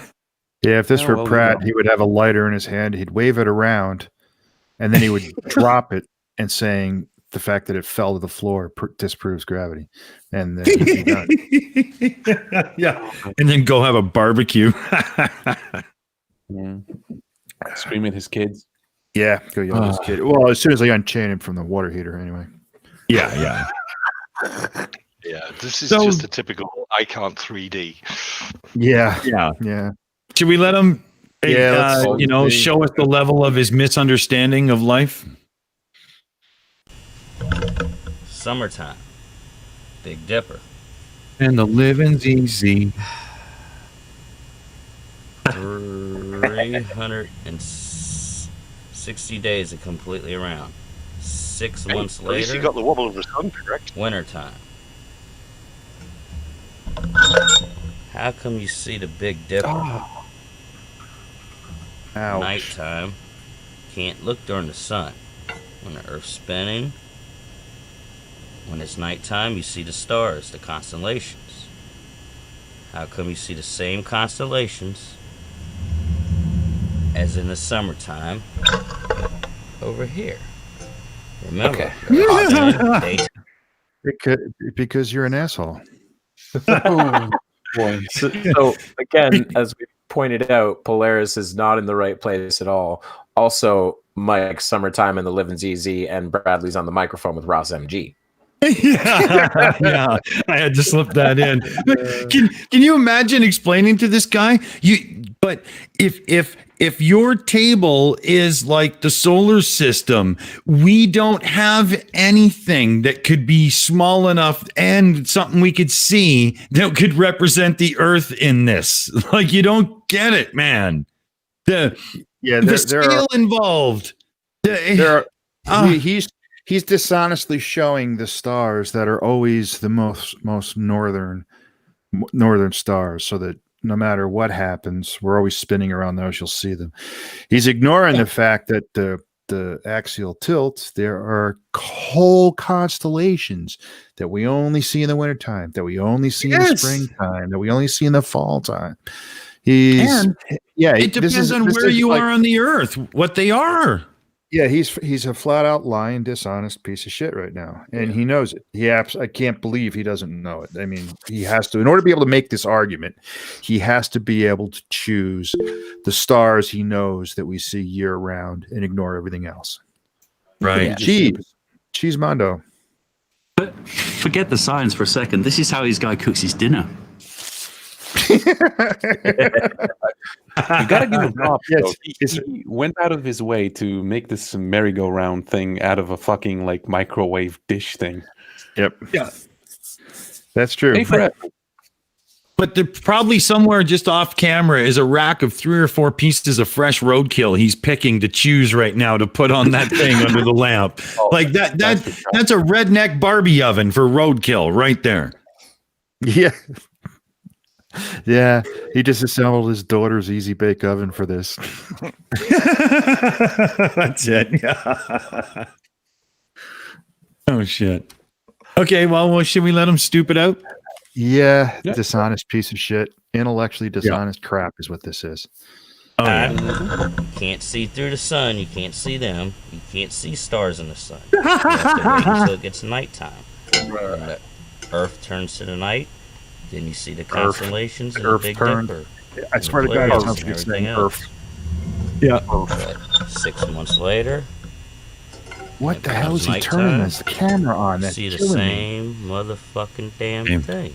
If this were Pratt, he would have a lighter in his hand. He'd wave it around, and then he would drop it and saying the fact that it fell to the floor disproves gravity. And then he'd be done. Yeah. And then go have a barbecue. Scream at his kids. Yeah, go yell at his kid. Well, as soon as I unchain him from the water heater, anyway. Yeah. Yeah, this is just a typical I can't 3D. Yeah. Should we let him, let's show us the level of his misunderstanding of life? Summertime. Big Dipper. And the living's easy. 360 days of completely around. 6 months At least later. you got the wobble of the sun correct. Wintertime. How come you see the Big Dipper? Ouch. Nighttime. Can't look during the sun. When the Earth's spinning. When it's nighttime, you see the stars, the constellations. How come you see the same constellations as in the summertime over here? Remember, because you're an asshole. So again, as we pointed out, Polaris is not in the right place at all. Also, Mike, Summertime and the Living's Easy, and Bradley's on the microphone with Ross MG. Yeah, I had to slip that in. Can you imagine explaining to this guy? But if your table is like the solar system, we don't have anything that could be small enough and something we could see that could represent the Earth in this. Like, you don't get it, man. The scale involved. He's dishonestly showing the stars that are always the most northern stars, so that no matter what happens, we're always spinning around those. You'll see them. He's ignoring the fact that the axial tilt, there are whole constellations that we only see in the wintertime, that we only see in the springtime, that we only see in the fall time. It depends on where you are on the Earth, what they are. Yeah, he's a flat out lying, dishonest piece of shit right now, and he knows it. I can't believe he doesn't know it. I mean, he has to, in order to be able to make this argument, he has to be able to choose the stars he knows that we see year round and ignore everything else. Right? Cheesemondo. But forget the science for a second. This is how his guy cooks his dinner. You gotta give him props. Though. He went out of his way to make this merry-go-round thing out of a fucking like microwave dish thing. Yep. Yeah. That's true. Hey, Fred. But there probably somewhere just off camera is a rack of 3 or 4 pieces of fresh roadkill he's picking to choose right now to put on that thing under the lamp. Like that's a redneck Barbie oven for roadkill right there. Yeah. Yeah. He just assembled his daughter's easy bake oven for this. That's it. Yeah. Oh shit. Okay, well, should we let him stoop it out? Yeah, dishonest piece of shit. Intellectually dishonest crap is what this is. Oh, yeah. You can't see through the sun. You can't see them. You can't see stars in the sun. You have to wait until it gets nighttime. When the Earth turns to the night, then you see the constellations and the Big Dipper. I swear to God, it sounds like it's saying Earth. Yeah. But 6 months later, what the hell is he turning this camera on? That's see the killing same motherfucking damn thing.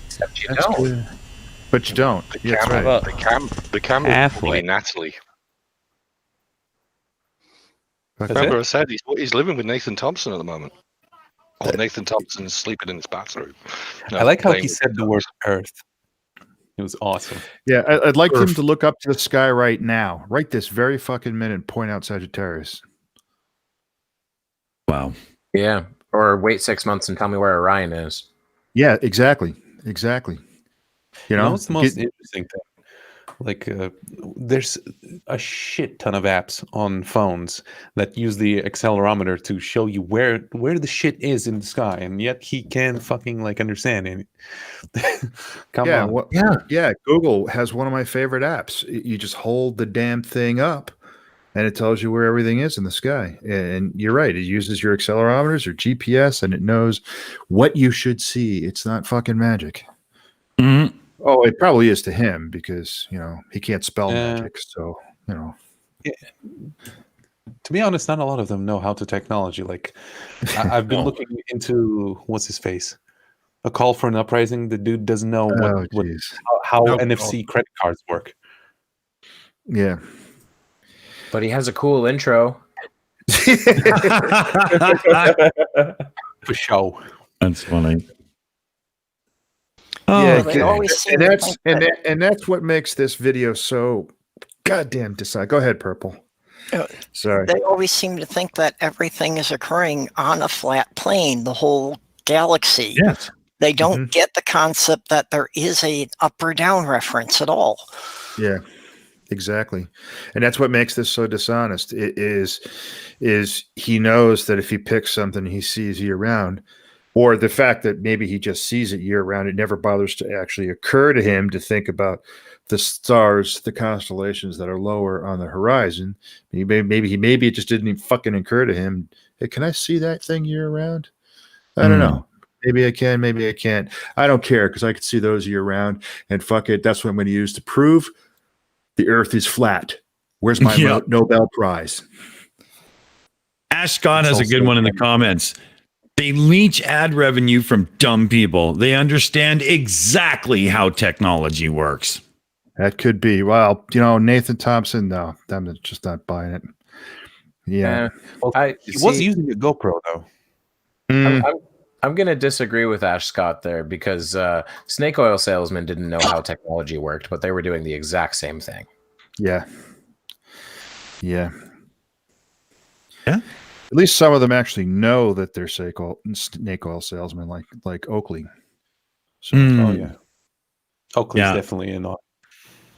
Except you That's don't. good. But you don't. The Yeah, that's camera, right. the camera Halfway. Natalie. That's Remember, I said he's living with Nathan Thompson at the moment. Or Nathan Thompson's sleeping in his bathroom. No, I like how playing he with said the word Earth. It was awesome. Yeah, I'd like him to look up to the sky right now, right this very fucking minute, and point out Sagittarius. Wow. Yeah. Or wait 6 months and tell me where Orion is. Yeah, exactly. Exactly. You know, what's the most interesting thing? Like, there's a shit ton of apps on phones that use the accelerometer to show you where the shit is in the sky, and yet he can fucking like understand it. Come on. Well, yeah. Google has one of my favorite apps. You just hold the damn thing up, and it tells you where everything is in the sky. And you're right; it uses your accelerometers or GPS, and it knows what you should see. It's not fucking magic. Mm-hmm. Oh, it probably is to him because, you know, he can't spell magic. So, you know. Yeah. To be honest, not a lot of them know how to technology. Like, I've been looking into, what's his face? A Call for an Uprising. The dude doesn't know how NFC credit cards work. Yeah. But he has a cool intro. For show. That's funny. Yeah, well, and that's what makes this video so goddamn decide. Go ahead, Purple. Sorry. They always seem to think that everything is occurring on a flat plane, the whole galaxy. Yes. They don't get the concept that there is an up or down reference at all. Yeah, exactly. And that's what makes this so dishonest. It is he knows that if he picks something he sees year round, or the fact that maybe he just sees it year round, it never bothers to actually occur to him to think about the stars, the constellations that are lower on the horizon. Maybe it just didn't even fucking occur to him. Hey, can I see that thing year round? I don't know. Maybe I can, maybe I can't. I don't care because I could see those year round. And fuck it, that's what I'm going to use to prove the Earth is flat. Where's my Nobel Prize? Ash Scott has a good one in the comments. They leech ad revenue from dumb people. They understand exactly how technology works. That could be. Well, you know, Nathan Thompson, no, I'm just not buying it. Yeah. He was using a GoPro, though. I'm going to disagree with Ash Scott there because snake oil salesmen didn't know how technology worked, but they were doing the exact same thing. Yeah. Yeah. Yeah. At least some of them actually know that they're snake oil salesmen, like Oakley. So, Oh yeah, Oakley's definitely in on.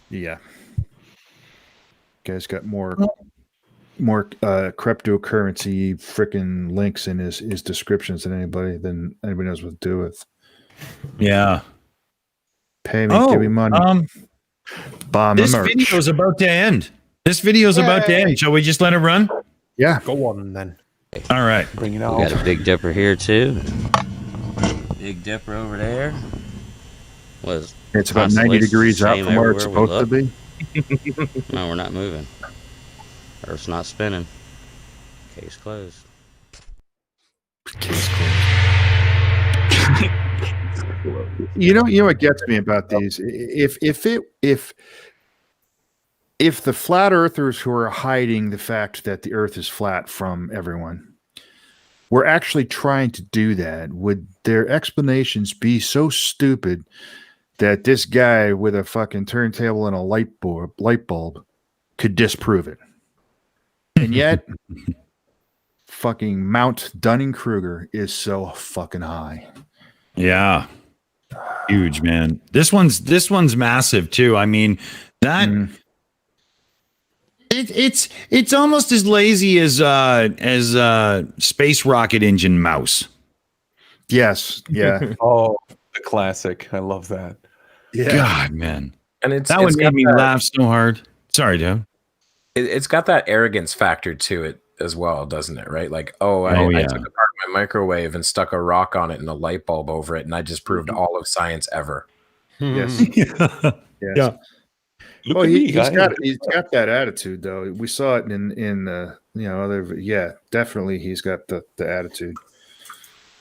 Yeah, guy's got more cryptocurrency freaking links in his descriptions than anybody knows what to do with. Yeah, pay me, give me money. Bomb this merch. video's about to end. About to end. Shall we just let it run? Yeah, go on then. All right, bring it on. We got a Big Dipper here too. Big Dipper over there. It's about 90 degrees out from where it's supposed to be. No, we're not moving. Earth's not spinning. Case closed. Case closed. You know what gets me about these? If the flat earthers who are hiding the fact that the earth is flat from everyone were actually trying to do that, would their explanations be so stupid that this guy with a fucking turntable and a light bulb could disprove it? And yet fucking Mount Dunning-Kruger is so fucking high. Yeah. Huge, man. This one's massive too. I mean, that it's almost as lazy as space rocket engine mouse. Yes. Yeah. Oh, the classic. I love that. Yeah. God, man. And that one made me laugh so hard. Sorry, Joe. It's got that arrogance factor to it as well, doesn't it? Right? Like, I took apart my microwave and stuck a rock on it and a light bulb over it, and I just proved all of science ever. Yes. Yes. Yeah. Well, he's got that attitude though. We saw it in the other. Yeah, definitely, he's got the attitude.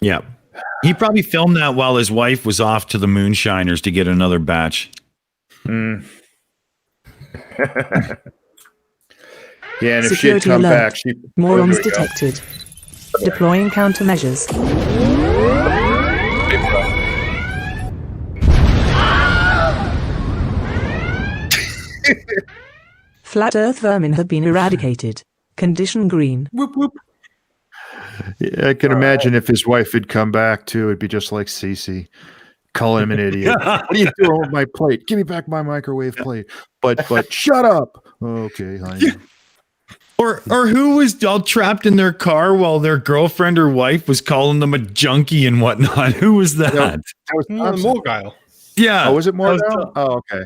Yeah, he probably filmed that while his wife was off to the Moonshiners to get another batch. Yeah, and if she had come back, morons detected. Deploying countermeasures. Flat Earth vermin have been eradicated. Condition green. Whoop whoop. Yeah, I can imagine if his wife had come back too, it'd be just like Cece, calling him an idiot. What are you doing with my plate? Give me back my microwave plate. But shut up. Okay, honey. Or who was all trapped in their car while their girlfriend or wife was calling them a junkie and whatnot? Who was that? That was Morgile. Yeah. Oh, was it Morgile? Oh, okay.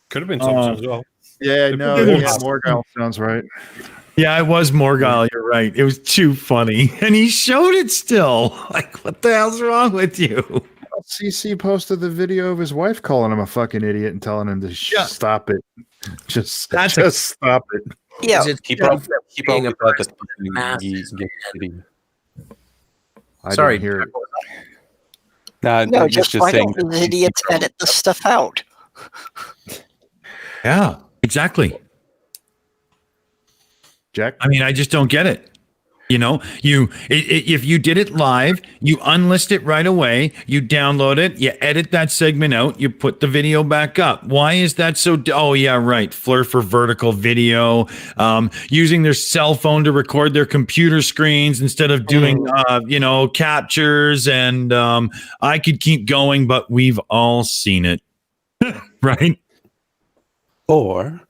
Could have been Thompson as well. Yeah, no, yeah, Morgile sounds right. Yeah, it was Morgile. You're right. It was too funny. And he showed it still. Like, what the hell's wrong with you? CC posted the video of his wife calling him a fucking idiot and telling him to stop it. Just stop it. Yeah. Keep up being a about person. I Sorry, didn't hear it. No, just why don't the idiots edit the stuff out? Yeah, exactly. Jack? I mean, I just don't get it. You know, if you did it live, you unlist it right away, you download it, you edit that segment out, you put the video back up. Why is that so? Oh, yeah, right. Flirt for vertical video, using their cell phone to record their computer screens instead of doing, captures. And I could keep going, but we've all seen it. Right? Or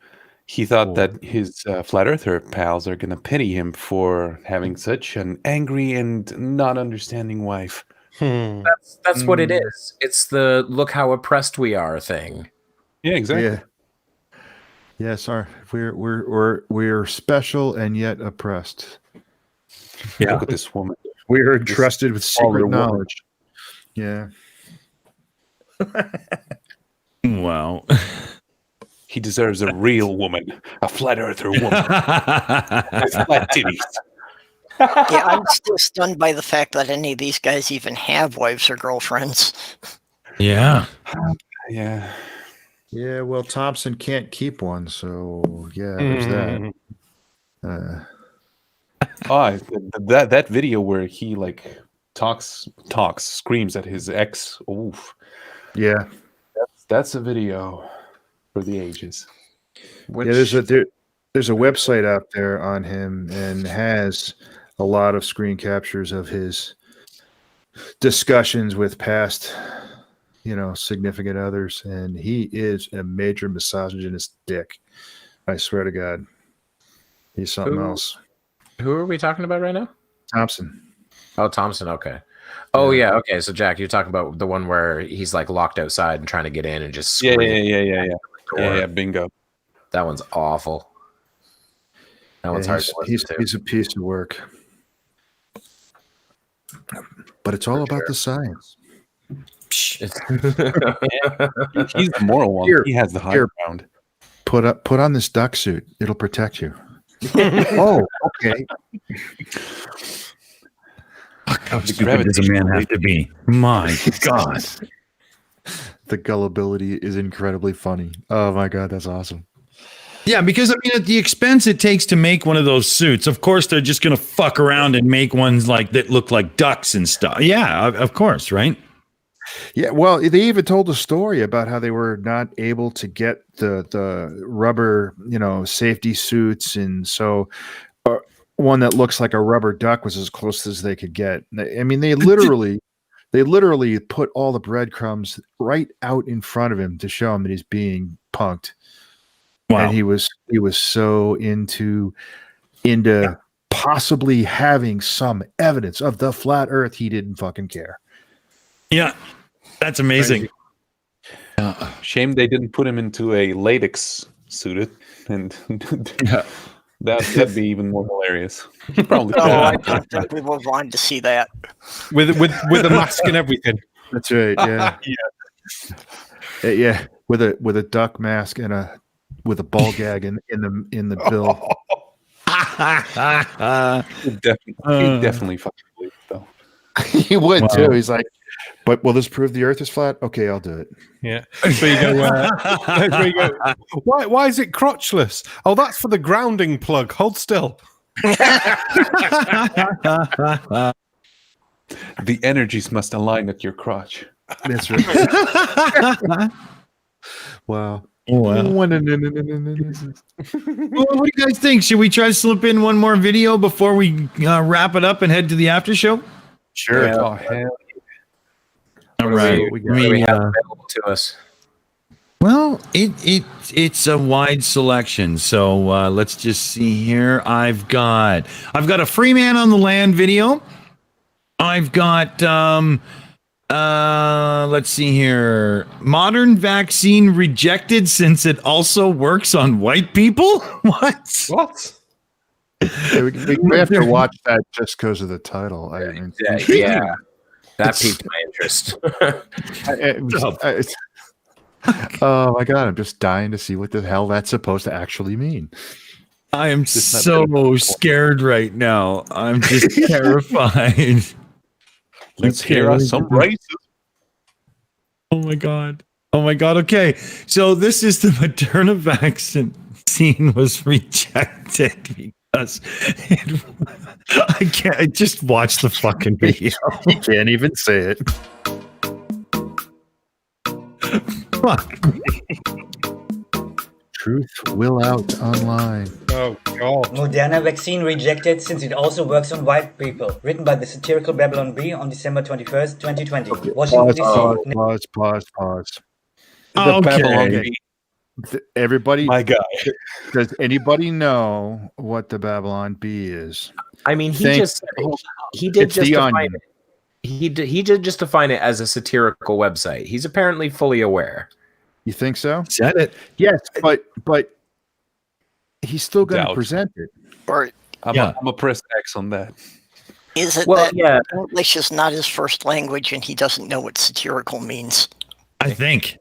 he thought that his flat earther pals are going to pity him for having such an angry and not understanding wife. That's what it is. It's the look how oppressed we are thing. Yeah, exactly. Yeah. Yes, we're special and yet oppressed. Yeah. Look at this woman. We are entrusted with secret knowledge. Yeah. Wow. He deserves a real woman, a flat earther woman. With flat titties. Yeah, I'm still stunned by the fact that any of these guys even have wives or girlfriends. Yeah. Yeah. Yeah, well, Thompson can't keep one, so yeah, there's that. That video where he like talks, screams at his ex. Oof. Yeah. That's a video for the ages. Yeah, there's a website out there on him and has a lot of screen captures of his discussions with past, significant others, and he is a major misogynist dick. I swear to God, he's something else. Who are we talking about right now? Thompson. Oh, Thompson. Okay. Oh yeah. Okay. So Jack, you're talking about the one where he's like locked outside and trying to get in and just scream. Yeah, bingo. That one's awful. That one's hard to listen to. He's a piece of work. But it's all about the science. He's the moral one. He has the high ground. Put on this duck suit. It'll protect you. Oh, okay. How stupid does a man have to be? My God. the gullibility is incredibly funny. Oh my god, that's awesome. Yeah, because I mean, at the expense it takes to make one of those suits, of course they're just going to fuck around and make ones like that look like ducks and stuff. Yeah, of course, right? Yeah, well, they even told a story about how they were not able to get the rubber, safety suits, and so one that looks like a rubber duck was as close as they could get. I mean, they literally put all the breadcrumbs right out in front of him to show him that he's being punked. Wow. And he was so into possibly having some evidence of the flat Earth, he didn't fucking care. Yeah, that's amazing. Shame they didn't put him into a latex suit, and that'd be even more hilarious. He probably I would have wanted to see that with the mask and everything. That's right. Yeah, yeah, with a duck mask and with a ball gag in the bill. He'd definitely fucking believe it, though. He would too. He's like, but will this prove the Earth is flat? Okay, I'll do it. Yeah. So you go. You go. Why is it crotchless? Oh, that's for the grounding plug. Hold still. The energies must align at your crotch. That's right. Wow. Well, what do you guys think? Should we try to slip in one more video before we wrap it up and head to the after show? Sure. Yeah. Oh, hell. All right. What do we have available to us? Well, it's a wide selection. So let's just see here. I've got a free man on the land video. I've got let's see here. Modern vaccine rejected since it also works on white people? What? We have to watch that just because of the title. Yeah. That piqued my interest. Oh my god, I'm just dying to see what the hell that's supposed to actually mean. I am so scared right now. I'm just terrified. Let's hear us some racism. Oh my god. Okay, so this is the Moderna vaccine was rejected because I can't. Just watch the fucking video. You can't even say it. Fuck me. Truth will out online. Oh god. Moderna vaccine rejected since it also works on white people. Written by the satirical Babylon Bee on December 21st, 2020. Okay. Washington, D.C. Pause. Okay. Everybody, my guy. Does anybody know what the Babylon Bee is? I mean, he did just define it. He did just define it as a satirical website. He's apparently fully aware. You think so? Said it. Yes, but he's still going to present it. Or I'm a press X on that. is it English is not his first language and he doesn't know what satirical means? I think.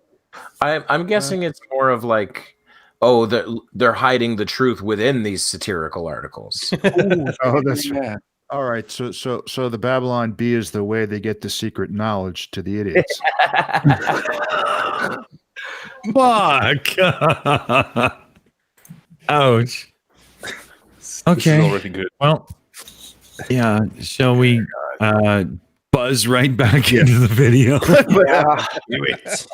I'm guessing it's more of like, they're hiding the truth within these satirical articles. Oh, that's right. All right, so the Babylon Bee is the way they get the secret knowledge to the idiots. Fuck. Ouch. Okay. This is already good. Well, yeah. Shall we buzz right back into the video? Do it.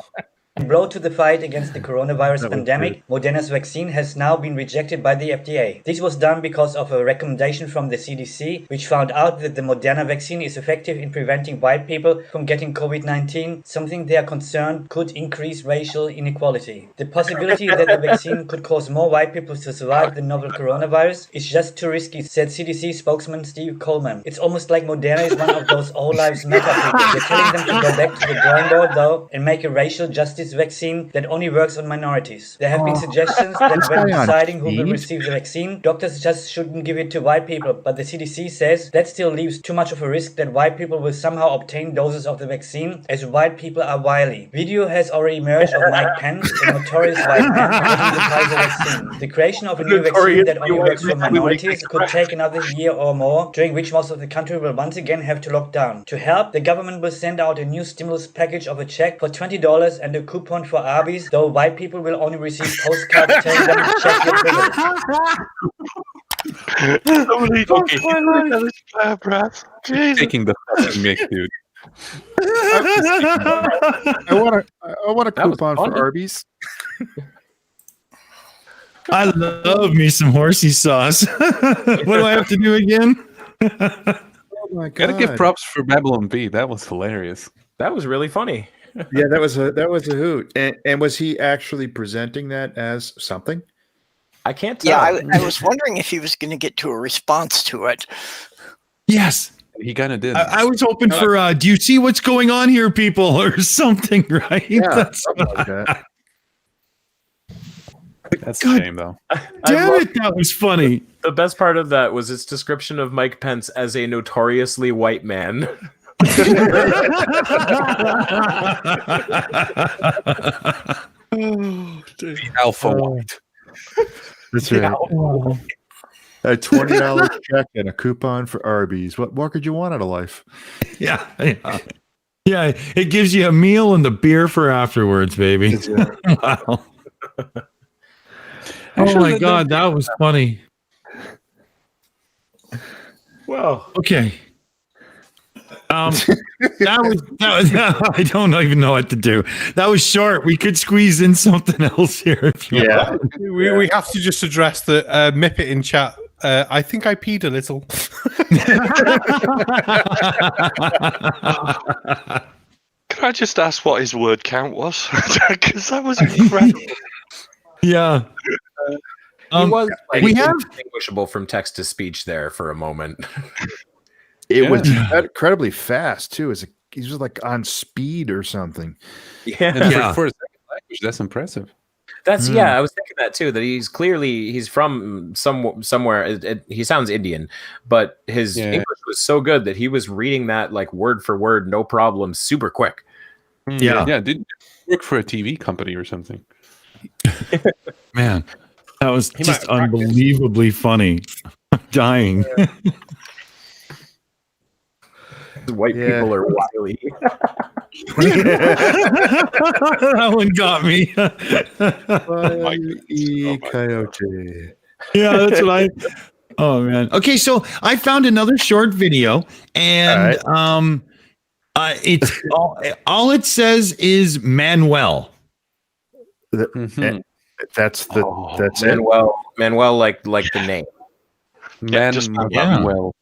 Blow to the fight against the coronavirus pandemic, Moderna's vaccine has now been rejected by the FDA. This was done because of a recommendation from the CDC, which found out that the Moderna vaccine is effective in preventing white people from getting COVID-19, something they are concerned could increase racial inequality. The possibility that the vaccine could cause more white people to survive the novel coronavirus is just too risky, said CDC spokesman Steve Coleman. It's almost like Moderna is one of those all lives matter people. They're telling them to go back to the drawing board, though, and make a racial justice this vaccine that only works on minorities. There have been suggestions that when deciding who will receive the vaccine, doctors just shouldn't give it to white people, but the CDC says that still leaves too much of a risk that white people will somehow obtain doses of the vaccine, as white people are wily. Video has already emerged of Mike Pence, a notorious white man, getting the Pfizer vaccine. The creation of a new vaccine that only works for minorities could take another year or more, during which most of the country will once again have to lock down. To help, the government will send out a new stimulus package of a check for $20 and a coupon for Arby's, though white people will only receive postcards telling them to check your privilege. Taking the fucking mix, dude. I want a coupon for Arby's. I love me some horsey sauce. What do I have to do again? Oh my God. Gotta give props for Babylon B. That was hilarious. That was really funny. Yeah, that was a hoot. And was he actually presenting that as something? I can't tell. Yeah, I was wondering if he was going to get to a response to it. Yes. He kind of did. I was hoping for, do you see what's going on here, people, or something, right? Yeah, something like that. That's a shame, though. Damn it, that was funny. The best part of that was its description of Mike Pence as a notoriously white man. The alpha white. That's right. A $20 check and a coupon for Arby's. What more could you want out of life? Yeah. It gives you a meal and the beer for afterwards, baby. Wow. Oh my God, that was funny. Wow. Okay. That was I don't even know what to do. That was short. We could squeeze in something else here. If you want. We have to just address the Mipet in chat. I think I peed a little. Can I just ask what his word count was? Because that was incredible. Yeah. He was we have distinguishable from text to speech there for a moment. It was incredibly fast too. He was like on speed or something. Yeah. For a second language, that's impressive. That's I was thinking that too. That he's from somewhere. He sounds Indian, but his English was so good that he was reading that like word for word, no problem, super quick. Yeah. Didn't work for a TV company or something. Man, that was just unbelievably funny. I'm dying. White people are wily. That one got me. Coyote. Yeah, that's what I. Oh man. Okay, so I found another short video, and it's all it says is Manuel. That's Manuel. Manuel, like the name. Manuel.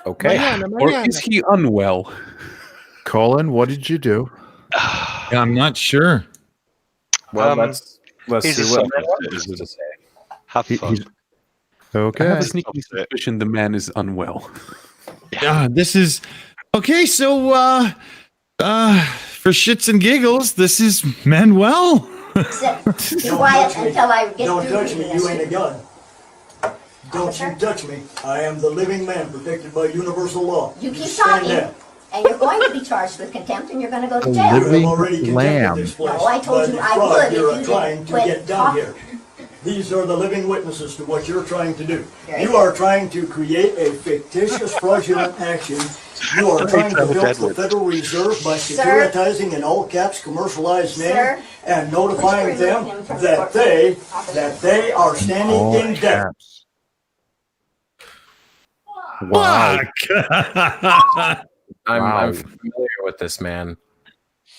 Okay. Or is he unwell? Colin, what did you do? I'm not sure. Well, let's see what Manuel has to say. Have fun. Okay. I have a sneaky suspicion the man is unwell. Yeah, this is okay. So, for shits and giggles, this is Manuel. Be quiet until I get Don't through touch with me, this. you ain't a gun. Don't you touch me. I am the living man protected by universal law. You keep stand talking, down. and you're going to be charged with contempt, and you're going to go to A jail. You have already living contempted lamb. this place. No, I told you I Fraud, would if you're you trying didn't to quit get done talking. here. These are the living witnesses to what you're trying to do. Very You are trying to create a fictitious fraudulent action. You are trying to build the Federal Reserve by securitizing in all caps commercialized name Sir? and notifying Would you them remove him from that they are standing in debt. Wow. I'm familiar with this man.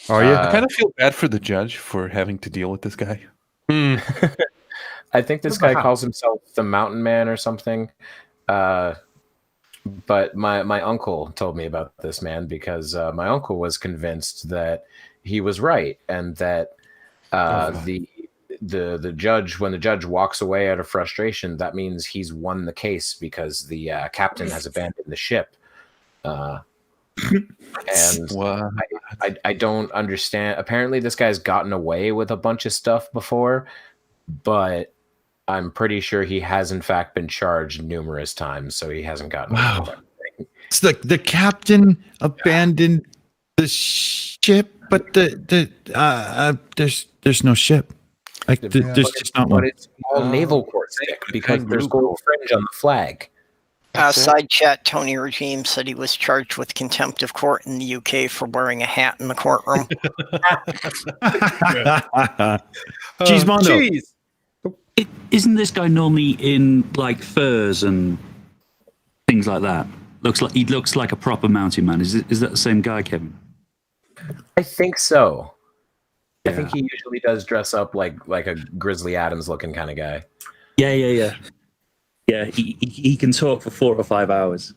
Are you? I kind of feel bad for the judge for having to deal with this guy. I think this guy calls himself the Mountain Man or something. But my uncle told me about this man because my uncle was convinced that he was right and that the judge, when the judge walks away out of frustration, that means he's won the case because the captain has abandoned the ship. And I don't understand. Apparently, this guy's gotten away with a bunch of stuff before, but I'm pretty sure he has in fact been charged numerous times, so he hasn't gotten away with everything. It's like the captain abandoned the ship, but there's no ship. Like there's just not one. But it's all naval court stick because there's gold fringe on the flag. Side chat, Tony Regime said he was charged with contempt of court in the UK for wearing a hat in the courtroom. Cheesemondo. Isn't this guy normally in like furs and things like that? He looks like a proper mountain man. Is that the same guy, Kevin? I think so. I think he usually does dress up like a Grizzly Adams looking kind of guy. Yeah. Yeah, he can talk for 4 or 5 hours.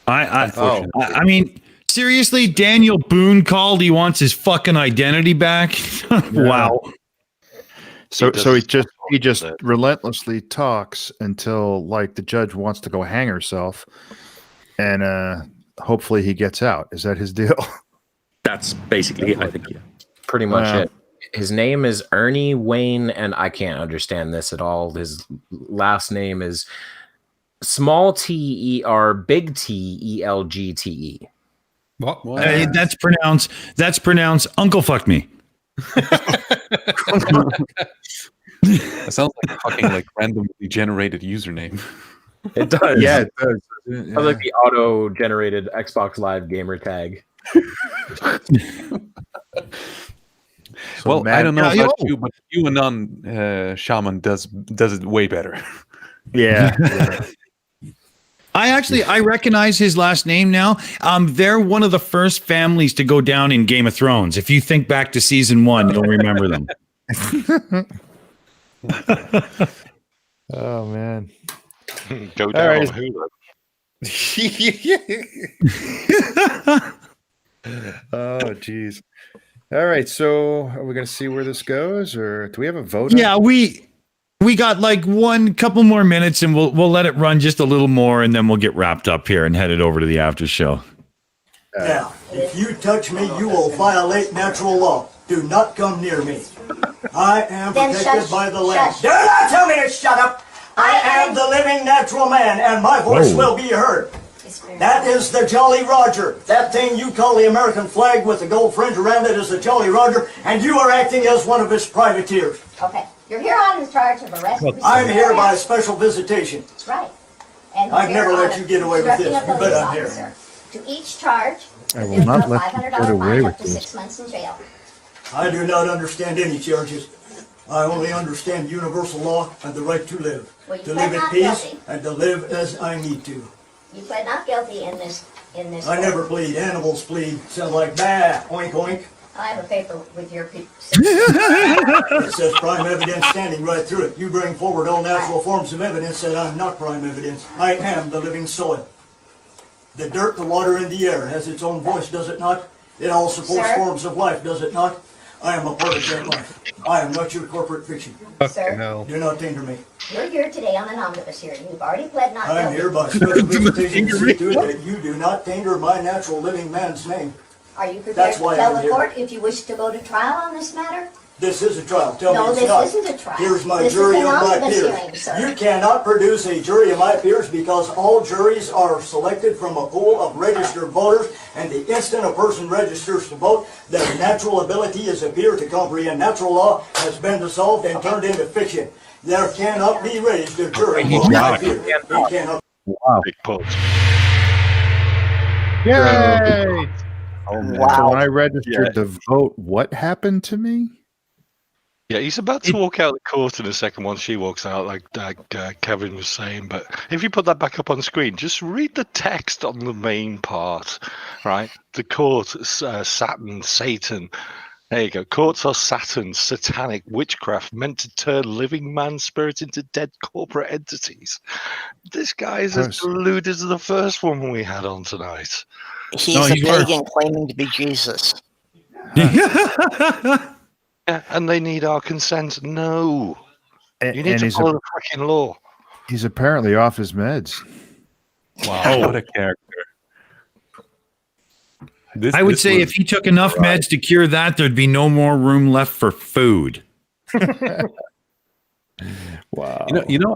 I mean, seriously, Daniel Boone called. He wants his fucking identity back. Wow. So he just relentlessly talks until like the judge wants to go hang herself, and hopefully he gets out. Is that his deal? That's basically it, I think. Yeah. Pretty much it. His name is Ernie Wayne, and I can't understand this at all. His last name is small T-E-R, big T-E-L-G-T-E. What? Hey, that's pronounced Uncle Fuck Me. That sounds like a fucking like randomly generated username. It does. Yeah, it does. I like the auto-generated Xbox Live gamer tag. Well, I don't know about you, but QAnon Shaman does it way better. Yeah. I recognize his last name now. They're one of the first families to go down in Game of Thrones. If you think back to season 1, you'll remember them. Oh man. Go down on Hulu. Oh jeez. All right, so are we going to see where this goes, or do we have a vote? Yeah, we got like couple more minutes, and we'll let it run just a little more, and then we'll get wrapped up here and headed over to the after show. Now, if you touch me, you will violate natural law. Do not come near me. I am protected by the land. Do not tell me to shut up. I am the living natural man, and my voice will be heard. That is the Jolly Roger. That thing you call the American flag with the gold fringe around it is the Jolly Roger, and you are acting as one of his privateers. Okay. You're here on charge of arrest. I'm here by special visitation. That's right. And I've never let you get away with this. You bet I'm here. To each charge, I will not let you get away with this. 6 months in jail. I do not understand any charges. I only understand universal law and the right to live. Well, you to pled live at not peace guilty. and to live as I need to. You pled not guilty in this. I never plead. Animals plead. Sound like bah, oink oink. I have a paper with your people. It says prime evidence standing right through it. You bring forward all natural forms of evidence that I'm not prime evidence. I am the living soil. The dirt, the water, and the air has its own voice, does it not? It all supports forms of life, does it not? I am a part of that life. I am not your corporate fiction. Sir, do not tainter me. You're here today on an omnibus hearing. You've already pled not guilty. I'm here by special visitation to see to it that you do not tainter my natural living man's name. Are you prepared That's to why tell I'm the here. court if you wish to go to trial on this matter? This is a trial. Tell No, me it's this not. isn't a trial. Here's my This jury is an of my omnibus peers. hearing, sir. You cannot produce a jury of my peers because all juries are selected from a pool of registered voters, and the instant a person registers to vote, their natural ability as a peer to comprehend natural law has been dissolved and turned into fiction. There cannot be raised a jury of my peers. It cannot. Wow. Big pulse. Yay! Oh, man. So when I registered to vote, what happened to me? Yeah, he's about to walk out of the court in a second once she walks out, like Kevin was saying. But if you put that back up on screen, just read the text on the main part, right? The court, Saturn, Satan. There you go. Courts are Saturn's satanic witchcraft meant to turn living man spirit into dead corporate entities. This guy is as deluded as the first one we had on tonight. He's a pagan claiming to be Jesus. Yeah, and they need our consent. No. You need to follow the freaking law. He's apparently off his meds. Wow, what a character. I would say if he took enough meds to cure that, there'd be no more room left for food. Wow.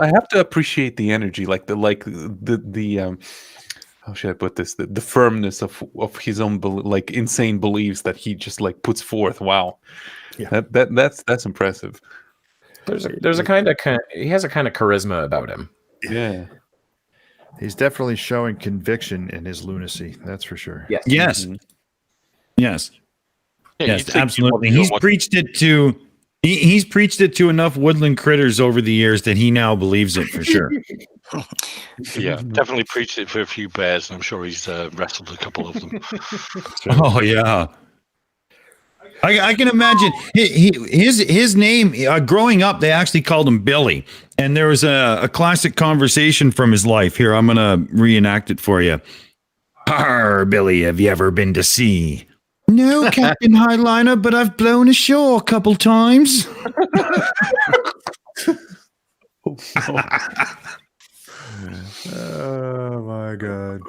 I have to appreciate the energy, like the how should I put this? The firmness of his own insane beliefs that he just like puts forth. Wow, yeah, that's impressive. There's a kind of he has a kind of charisma about him. Yeah, he's definitely showing conviction in his lunacy. That's for sure. Yes. Yes. Mm-hmm. Yes. Yeah, yes, absolutely. He's preached it to. He's preached it to enough woodland critters over the years that he now believes it for sure. Yeah, definitely preached it for a few bears, and I'm sure he's wrestled a couple of them. Oh yeah, I can imagine his name. Growing up, they actually called him Billy, and there was a classic conversation from his life. Here, I'm gonna reenact it for you. Arr, Billy, have you ever been to sea? No, Captain Highliner, but I've blown ashore a couple times. Oh my god.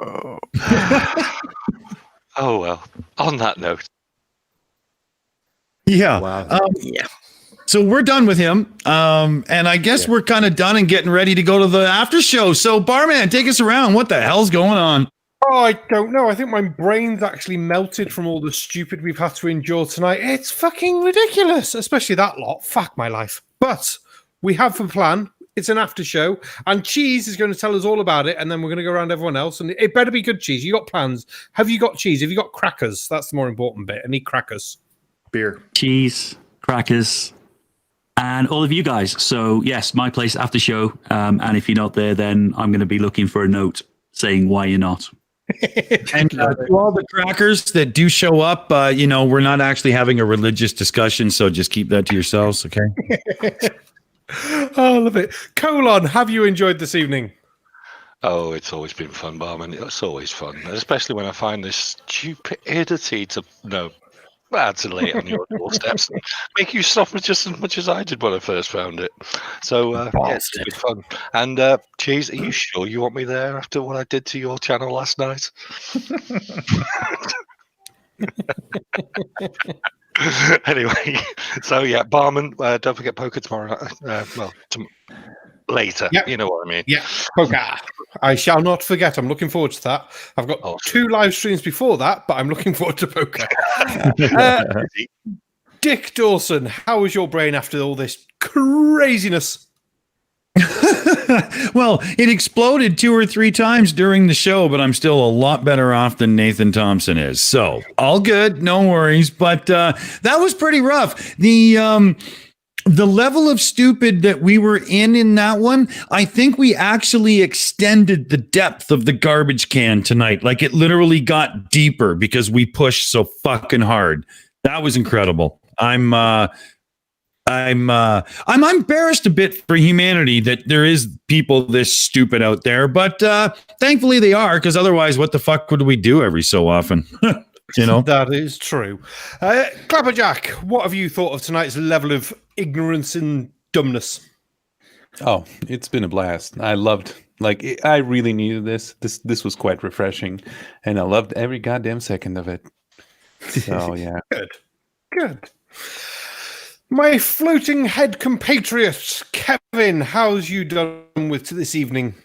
Oh well. On that note. Yeah. Wow. Yeah. So we're done with him. And I guess we're kind of done and getting ready to go to the after show. So Barman, take us around. What the hell's going on? Oh, I don't know. I think my brain's actually melted from all the stupid we've had to endure tonight. It's fucking ridiculous, especially that lot. Fuck my life. But we have a plan. It's an after show, and Cheese is going to tell us all about it, and then we're going to go around everyone else, and it better be good cheese. You got plans? Have you got cheese? Have you got crackers? That's the more important bit. I need crackers. Beer. Cheese, crackers, and all of you guys. So yes, my place after show. And if you're not there, then I'm going to be looking for a note saying why you're not. And to all the crackers that do show up, we're not actually having a religious discussion, so just keep that to yourselves, okay? Oh, I love it. Colon, have you enjoyed this evening? Oh, it's always been fun, Barman. It's always fun, especially when I find this stupidity to lay on your doorsteps and make you suffer just as much as I did when I first found it. So, yeah, it's been fun. And, Cheese, are you sure you want me there after what I did to your channel last night? Anyway, so yeah, Barman, don't forget poker tomorrow night. Later. Yep. You know what I mean. Yeah, poker. I shall not forget. I'm looking forward to that. I've got 2 live streams before that, but I'm looking forward to poker. Dick Dawson, how was your brain after all this craziness? Well, it exploded 2 or 3 times during the show, but I'm still a lot better off than Nathan Thompson is. So all good, no worries. But that was pretty rough. The level of stupid that we were in that one, I think we actually extended the depth of the garbage can tonight. Like it literally got deeper because we pushed so fucking hard. That was incredible. I'm embarrassed a bit for humanity that there is people this stupid out there, but thankfully they are, because otherwise, what the fuck would we do every so often? That is true. Clapperjack, what have you thought of tonight's level of ignorance and dumbness? Oh, it's been a blast. I loved, I really needed this. This was quite refreshing, and I loved every goddamn second of it. So yeah, good. My floating head compatriot Kevin, how's you done with this evening?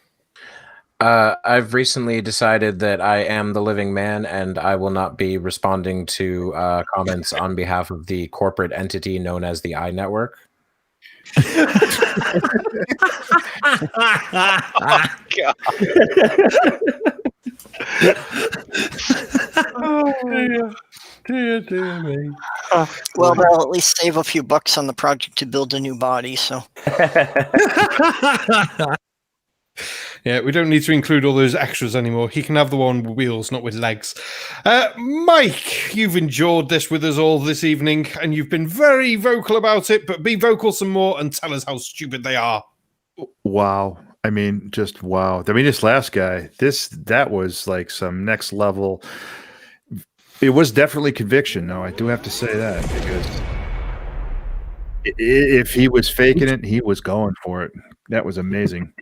I've recently decided that I am the living man, and I will not be responding to comments on behalf of the corporate entity known as the EiE Network. Oh, dear me. Well, they'll at least save a few bucks on the project to build a new body, so. Yeah, we don't need to include all those extras anymore. He can have the one with wheels, not with legs. Mike, you've enjoyed this with us all this evening, and you've been very vocal about it, but be vocal some more and tell us how stupid they are. Wow. I mean, just wow. I mean, this last guy, that was like some next level. It was definitely conviction. No, I do have to say that, because if he was faking it, he was going for it. That was amazing.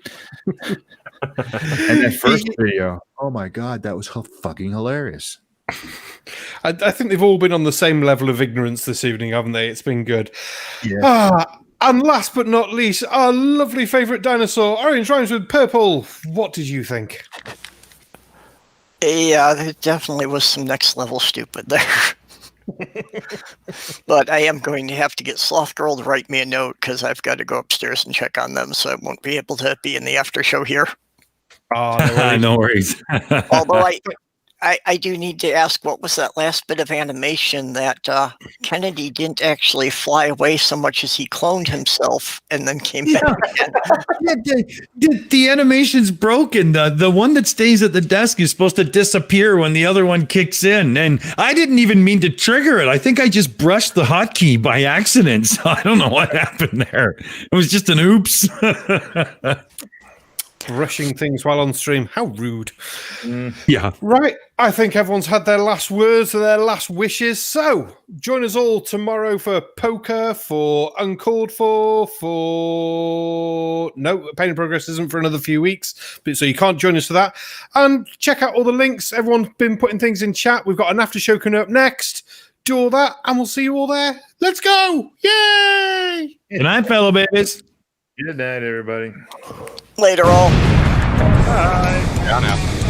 And that first video, oh my God, that was fucking hilarious. I think they've all been on the same level of ignorance this evening, haven't they? It's been good. Yeah. And last but not least, our lovely favourite dinosaur, Orange Rhymes with Purple. What did you think? Yeah, there definitely was some next level stupid there. But I am going to have to get Sloth Girl to write me a note because I've got to go upstairs and check on them, so I won't be able to be in the after show here. Oh, no worries. Although I do need to ask, what was that last bit of animation that Kennedy didn't actually fly away so much as he cloned himself and then came back again? The animation's broken. The one that stays at the desk is supposed to disappear when the other one kicks in. And I didn't even mean to trigger it. I think I just brushed the hotkey by accident. So I don't know what happened there. It was just an oops. Brushing things while on stream. How rude. Yeah. Right. I think everyone's had their last words and their last wishes. So join us all tomorrow for poker, for Uncalled for no, Pain and Progress isn't for another few weeks, but so you can't join us for that. And check out all the links. Everyone's been putting things in chat. We've got an after show coming up next. Do all that, and we'll see you all there. Let's go. Yay! Good night, fellow babies. Good night, everybody. Later, all. Bye. Yeah, now.